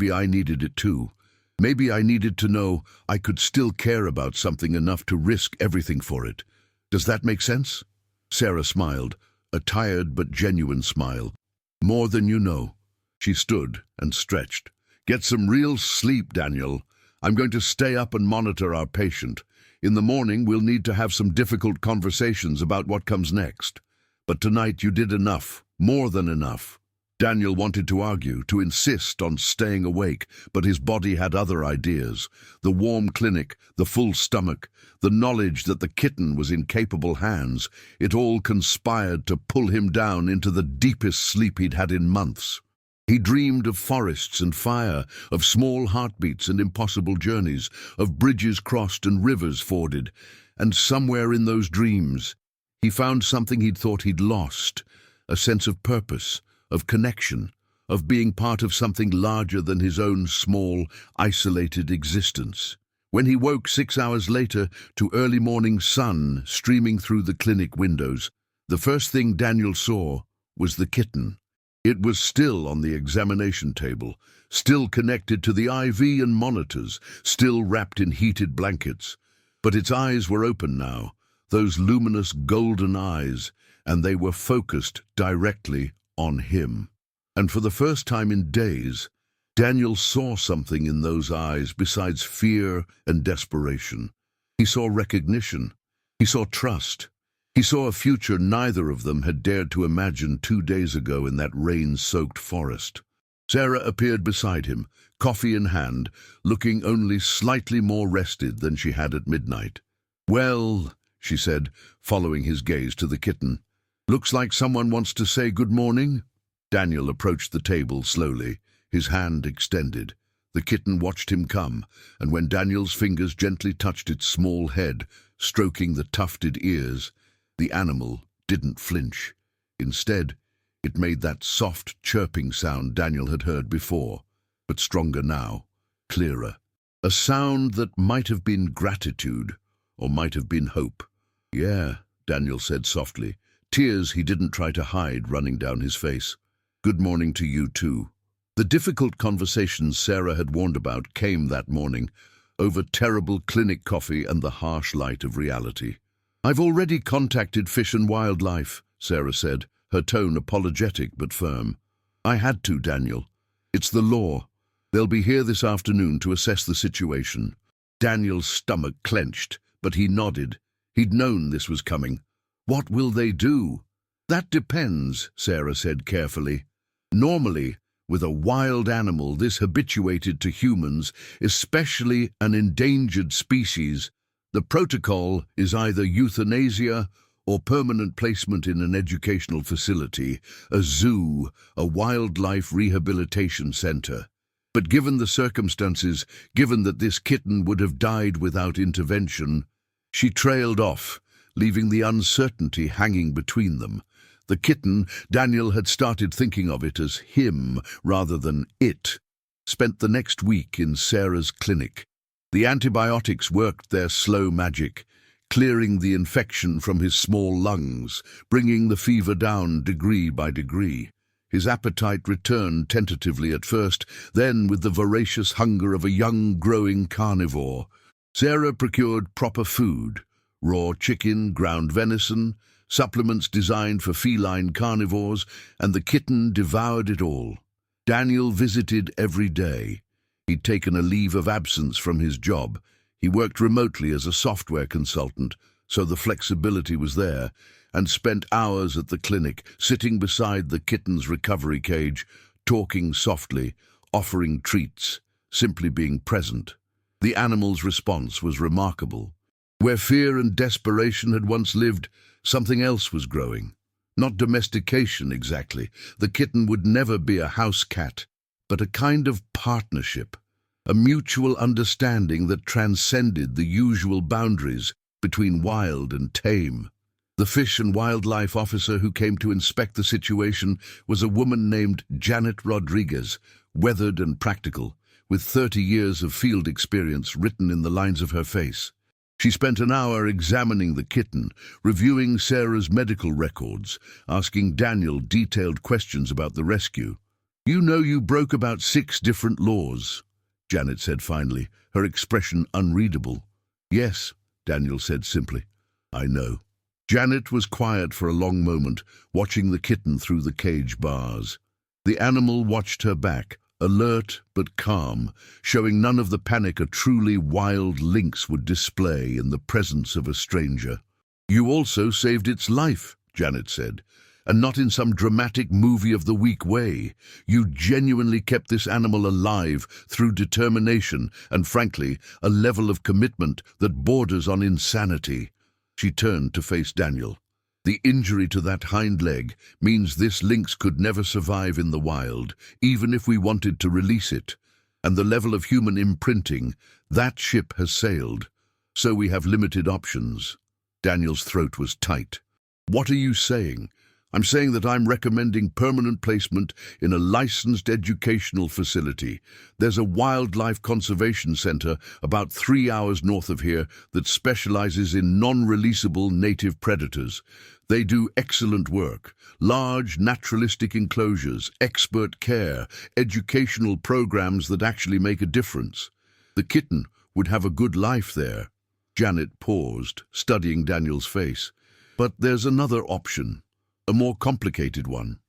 I needed it too. Maybe I needed to know I could still care about something enough to risk everything for it. Does that make sense?" Sarah smiled, a tired but genuine smile. "More than you know." She stood and stretched. "Get some real sleep, Daniel. I'm going to stay up and monitor our patient. In the morning, we'll need to have some difficult conversations about what comes next. But tonight you did enough, more than enough." Daniel wanted to argue, to insist on staying awake, but his body had other ideas. The warm clinic, the full stomach, the knowledge that the kitten was in capable hands, it all conspired to pull him down into the deepest sleep he'd had in months. He dreamed of forests and fire, of small heartbeats and impossible journeys, of bridges crossed and rivers forded. And somewhere in those dreams, he found something he'd thought he'd lost, a sense of purpose, of connection, of being part of something larger than his own small, isolated existence. When he woke 6 hours later to early morning sun streaming through the clinic windows, the first thing Daniel saw was the kitten. It was still on the examination table, still connected to the IV and monitors, still wrapped in heated blankets. But its eyes were open now, those luminous golden eyes, and they were focused directly on him. And for the first time in days, Daniel saw something in those eyes besides fear and desperation. He saw recognition. He saw trust. He saw a future neither of them had dared to imagine 2 days ago in that rain-soaked forest. Sarah appeared beside him, coffee in hand, looking only slightly more rested than she had at midnight. "Well," she said, following his gaze to the kitten, "looks like someone wants to say good morning." Daniel approached the table slowly, his hand extended. The kitten watched him come, and when Daniel's fingers gently touched its small head, stroking the tufted ears, the animal didn't flinch. Instead, it made that soft chirping sound Daniel had heard before, but stronger now, clearer. A sound that might have been gratitude, or might have been hope. "Yeah," Daniel said softly, tears he didn't try to hide running down his face. "Good morning to you too." The difficult conversations Sarah had warned about came that morning, over terrible clinic coffee and the harsh light of reality. "I've already contacted Fish and Wildlife," Sarah said, her tone apologetic but firm. "I had to, Daniel. It's the law. They'll be here this afternoon to assess the situation." Daniel's stomach clenched, but he nodded. He'd known this was coming. "What will they do?" "That depends," Sarah said carefully. "Normally, with a wild animal this habituated to humans, especially an endangered species, the protocol is either euthanasia or permanent placement in an educational facility, a zoo, a wildlife rehabilitation center. But given the circumstances, given that this kitten would have died without intervention, she trailed off, leaving the uncertainty hanging between them. The kitten, Daniel had started thinking of it as him rather than it, spent the next week in Sarah's clinic. The antibiotics worked their slow magic, clearing the infection from his small lungs, bringing the fever down degree by degree. His appetite returned tentatively at first, then with the voracious hunger of a young, growing carnivore. Sarah procured proper food, raw chicken, ground venison, supplements designed for feline carnivores, and the kitten devoured it all. Daniel visited every day. He'd taken a leave of absence from his job. He worked remotely as a software consultant, so the flexibility was there, and spent hours at the clinic, sitting beside the kitten's recovery cage, talking softly, offering treats, simply being present. The animal's response was remarkable. Where fear and desperation had once lived, something else was growing. Not domestication exactly. The kitten would never be a house cat, but a kind of partnership, a mutual understanding that transcended the usual boundaries between wild and tame. The fish and wildlife officer who came to inspect the situation was a woman named Janet Rodriguez, weathered and practical, with 30 years of field experience written in the lines of her face. She spent an hour examining the kitten, reviewing Sarah's medical records, asking Daniel detailed questions about the rescue. "You know you broke about 6 different laws," Janet said finally, her expression unreadable. "Yes," Daniel said simply. "I know." Janet was quiet for a long moment, watching the kitten through the cage bars. The animal watched her back, alert but calm, showing none of the panic a truly wild lynx would display in the presence of a stranger. "You also saved its life," Janet said, "and not in some dramatic movie of the week way. You genuinely kept this animal alive through determination and, frankly, a level of commitment that borders on insanity." She turned to face Daniel. "The injury to that hind leg means this lynx could never survive in the wild, even if we wanted to release it. And the level of human imprinting, that ship has sailed. So we have limited options." Daniel's throat was tight. "What are you saying?" "I'm saying that I'm recommending permanent placement in a licensed educational facility. There's a wildlife conservation center about 3 hours north of here that specializes in non-releasable native predators. They do excellent work. Large, naturalistic enclosures, expert care, educational programs that actually make a difference. The kitten would have a good life there." Janet paused, studying Daniel's face. "But there's another option. A more complicated one."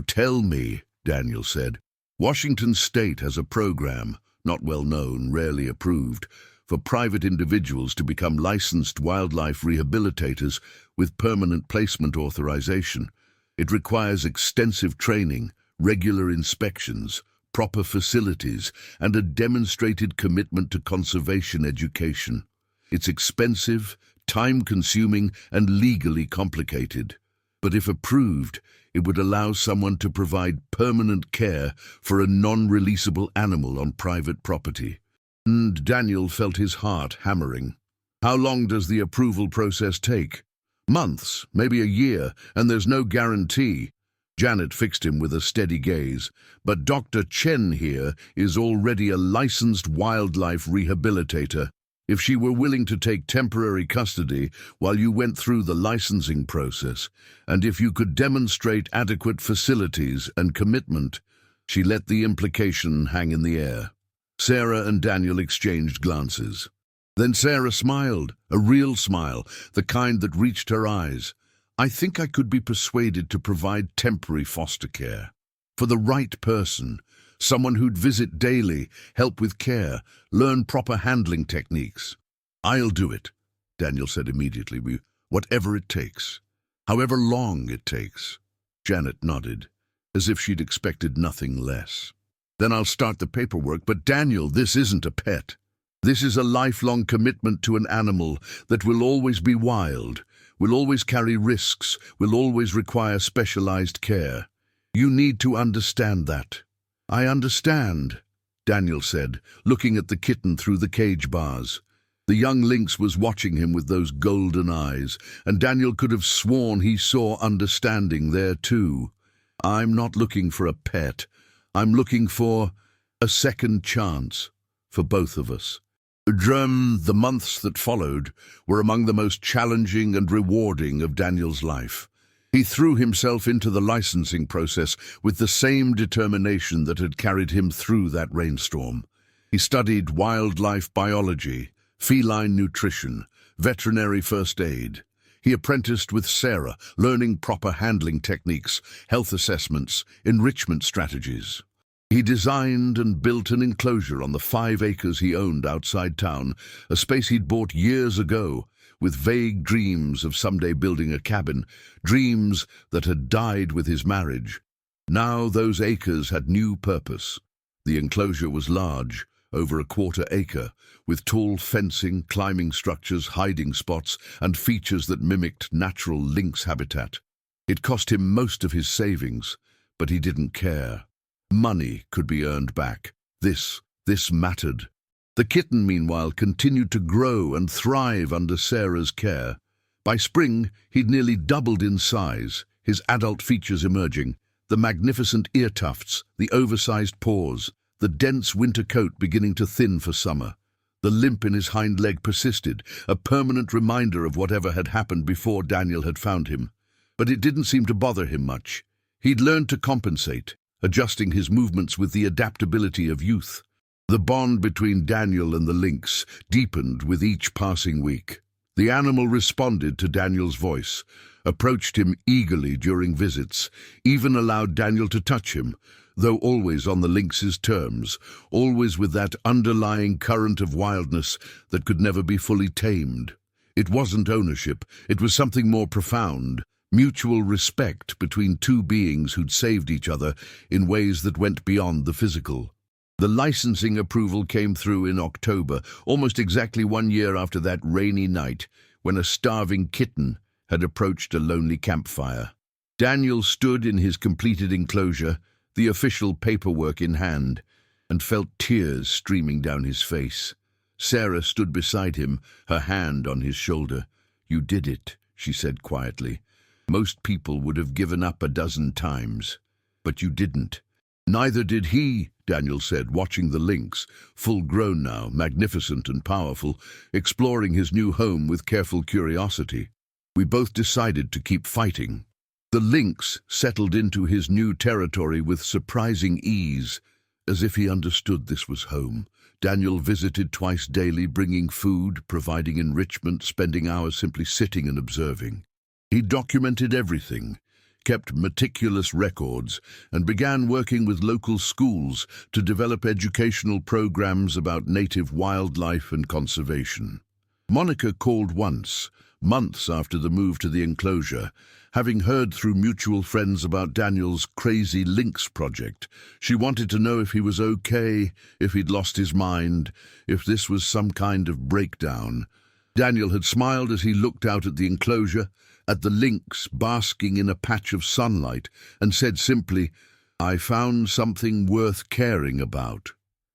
"Tell me," Daniel said. "Washington State has a program, not well known, rarely approved, for private individuals to become licensed wildlife rehabilitators with permanent placement authorization. It requires extensive training, regular inspections, proper facilities, and a demonstrated commitment to conservation education. It's expensive, time-consuming, and legally complicated. But if approved, it would allow someone to provide permanent care for a non-releasable animal on private property." And Daniel felt his heart hammering. "How long does the approval process take?" "Months, maybe a year, and there's no guarantee." Janet fixed him with a steady gaze. "But Dr. Chen here is already a licensed wildlife rehabilitator. If she were willing to take temporary custody while you went through the licensing process, and if you could demonstrate adequate facilities and commitment," she let the implication hang in the air. Sarah and Daniel exchanged glances. Then Sarah smiled, a real smile, the kind that reached her eyes. "I think I could be persuaded to provide temporary foster care. For the right person. Someone who'd visit daily, help with care, learn proper handling techniques." "I'll do it," Daniel said immediately. "Whatever it takes. However long it takes." Janet nodded, as if she'd expected nothing less. "Then I'll start the paperwork. But Daniel, this isn't a pet. This is a lifelong commitment to an animal that will always be wild. will always carry risks, will always require specialized care. You need to understand that." "I understand," Daniel said, looking at the kitten through the cage bars. The young lynx was watching him with those golden eyes, and Daniel could have sworn he saw understanding there too. "I'm not looking for a pet. I'm looking for a second chance for both of us." The months that followed were among the most challenging and rewarding of Daniel's life. He threw himself into the licensing process with the same determination that had carried him through that rainstorm. He studied wildlife biology, feline nutrition, veterinary first aid. He apprenticed with Sarah, learning proper handling techniques, health assessments, enrichment strategies. He designed and built an enclosure on the 5 acres he owned outside town, a space he'd bought years ago, with vague dreams of someday building a cabin, dreams that had died with his marriage. Now those acres had new purpose. The enclosure was large, over a 1/4 acre, with tall fencing, climbing structures, hiding spots, and features that mimicked natural lynx habitat. It cost him most of his savings, but he didn't care. Money could be earned back. This mattered. The kitten, meanwhile, continued to grow and thrive under Sarah's care. By spring, he'd nearly doubled in size, his adult features emerging, the magnificent ear tufts, the oversized paws, the dense winter coat beginning to thin for summer. The limp in his hind leg persisted, a permanent reminder of whatever had happened before Daniel had found him. But it didn't seem to bother him much. He'd learned to compensate, adjusting his movements with the adaptability of youth. The bond between Daniel and the lynx deepened with each passing week. The animal responded to Daniel's voice, approached him eagerly during visits, even allowed Daniel to touch him, though always on the lynx's terms, always with that underlying current of wildness that could never be fully tamed. It wasn't ownership, it was something more profound. Mutual respect between two beings who'd saved each other in ways that went beyond the physical. The licensing approval came through in October, almost exactly 1 year after that rainy night when a starving kitten had approached a lonely campfire. Daniel stood in his completed enclosure, the official paperwork in hand, and felt tears streaming down his face. Sarah stood beside him, her hand on his shoulder. "You did it," she said quietly. "Most people would have given up a dozen times, but you didn't." "Neither did he," Daniel said, watching the lynx, full-grown now, magnificent and powerful, exploring his new home with careful curiosity. "We both decided to keep fighting." The lynx settled into his new territory with surprising ease, as if he understood this was home. Daniel visited twice daily, bringing food, providing enrichment, spending hours simply sitting and observing. He documented everything, kept meticulous records, and began working with local schools to develop educational programs about native wildlife and conservation. Monica called once, months after the move to the enclosure, having heard through mutual friends about Daniel's crazy Lynx project. She wanted to know if he was okay, if he'd lost his mind, if this was some kind of breakdown. Daniel had smiled as he looked out at the enclosure, at the lynx basking in a patch of sunlight, and said simply, "I found something worth caring about.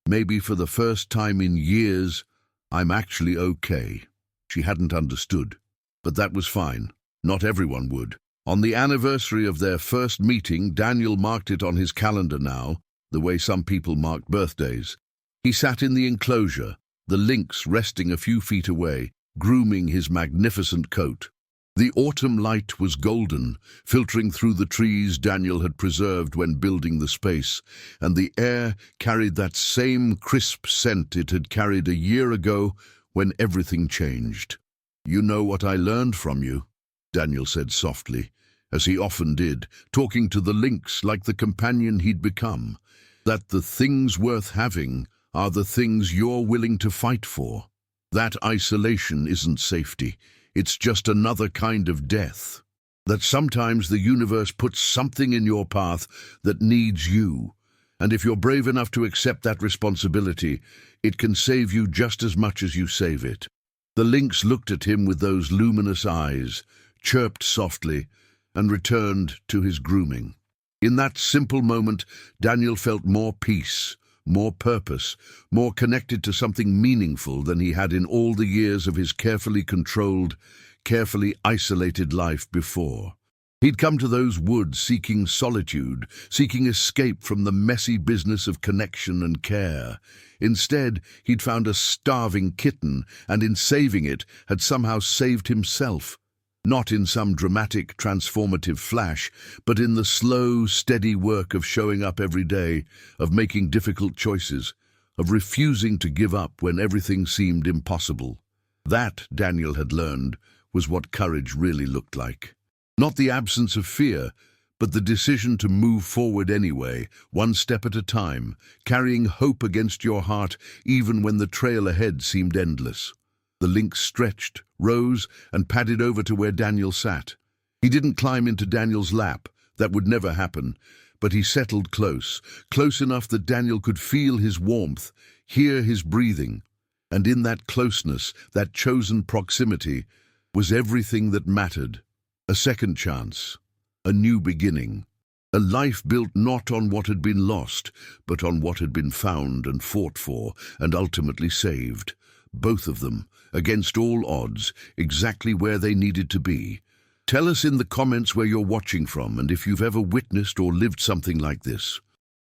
Maybe for the first time in years, I'm actually okay." She hadn't understood, but that was fine. Not everyone would. On the anniversary of their first meeting, Daniel marked it on his calendar now, the way some people marked birthdays. He sat in the enclosure, the lynx resting a few feet away, grooming his magnificent coat. The autumn light was golden, filtering through the trees Daniel had preserved when building the space, and the air carried that same crisp scent it had carried a year ago when everything changed. "You know what I learned from you," Daniel said softly, as he often did, talking to the lynx like the companion he'd become, "that the things worth having are the things you're willing to fight for. That isolation isn't safety. It's just another kind of death. That sometimes the universe puts something in your path that needs you, and if you're brave enough to accept that responsibility, it can save you just as much as you save it." The lynx looked at him with those luminous eyes, chirped softly, and returned to his grooming. In that simple moment, Daniel felt more peace, more purpose, more connected to something meaningful than he had in all the years of his carefully controlled, carefully isolated life before. He'd come to those woods seeking solitude, seeking escape from the messy business of connection and care. Instead, he'd found a starving kitten, and in saving it, had somehow saved himself. Not in some dramatic, transformative flash, but in the slow, steady work of showing up every day, of making difficult choices, of refusing to give up when everything seemed impossible. That, Daniel had learned, was what courage really looked like. Not the absence of fear, but the decision to move forward anyway, one step at a time, carrying hope against your heart even when the trail ahead seemed endless. The lynx stretched, rose, and padded over to where Daniel sat. He didn't climb into Daniel's lap, that would never happen, but he settled close, close enough that Daniel could feel his warmth, hear his breathing. And in that closeness, that chosen proximity, was everything that mattered. A second chance, a new beginning, a life built not on what had been lost, but on what had been found and fought for, and ultimately saved. Both of them, against all odds, exactly where they needed to be. Tell us in the comments where you're watching from and if you've ever witnessed or lived something like this.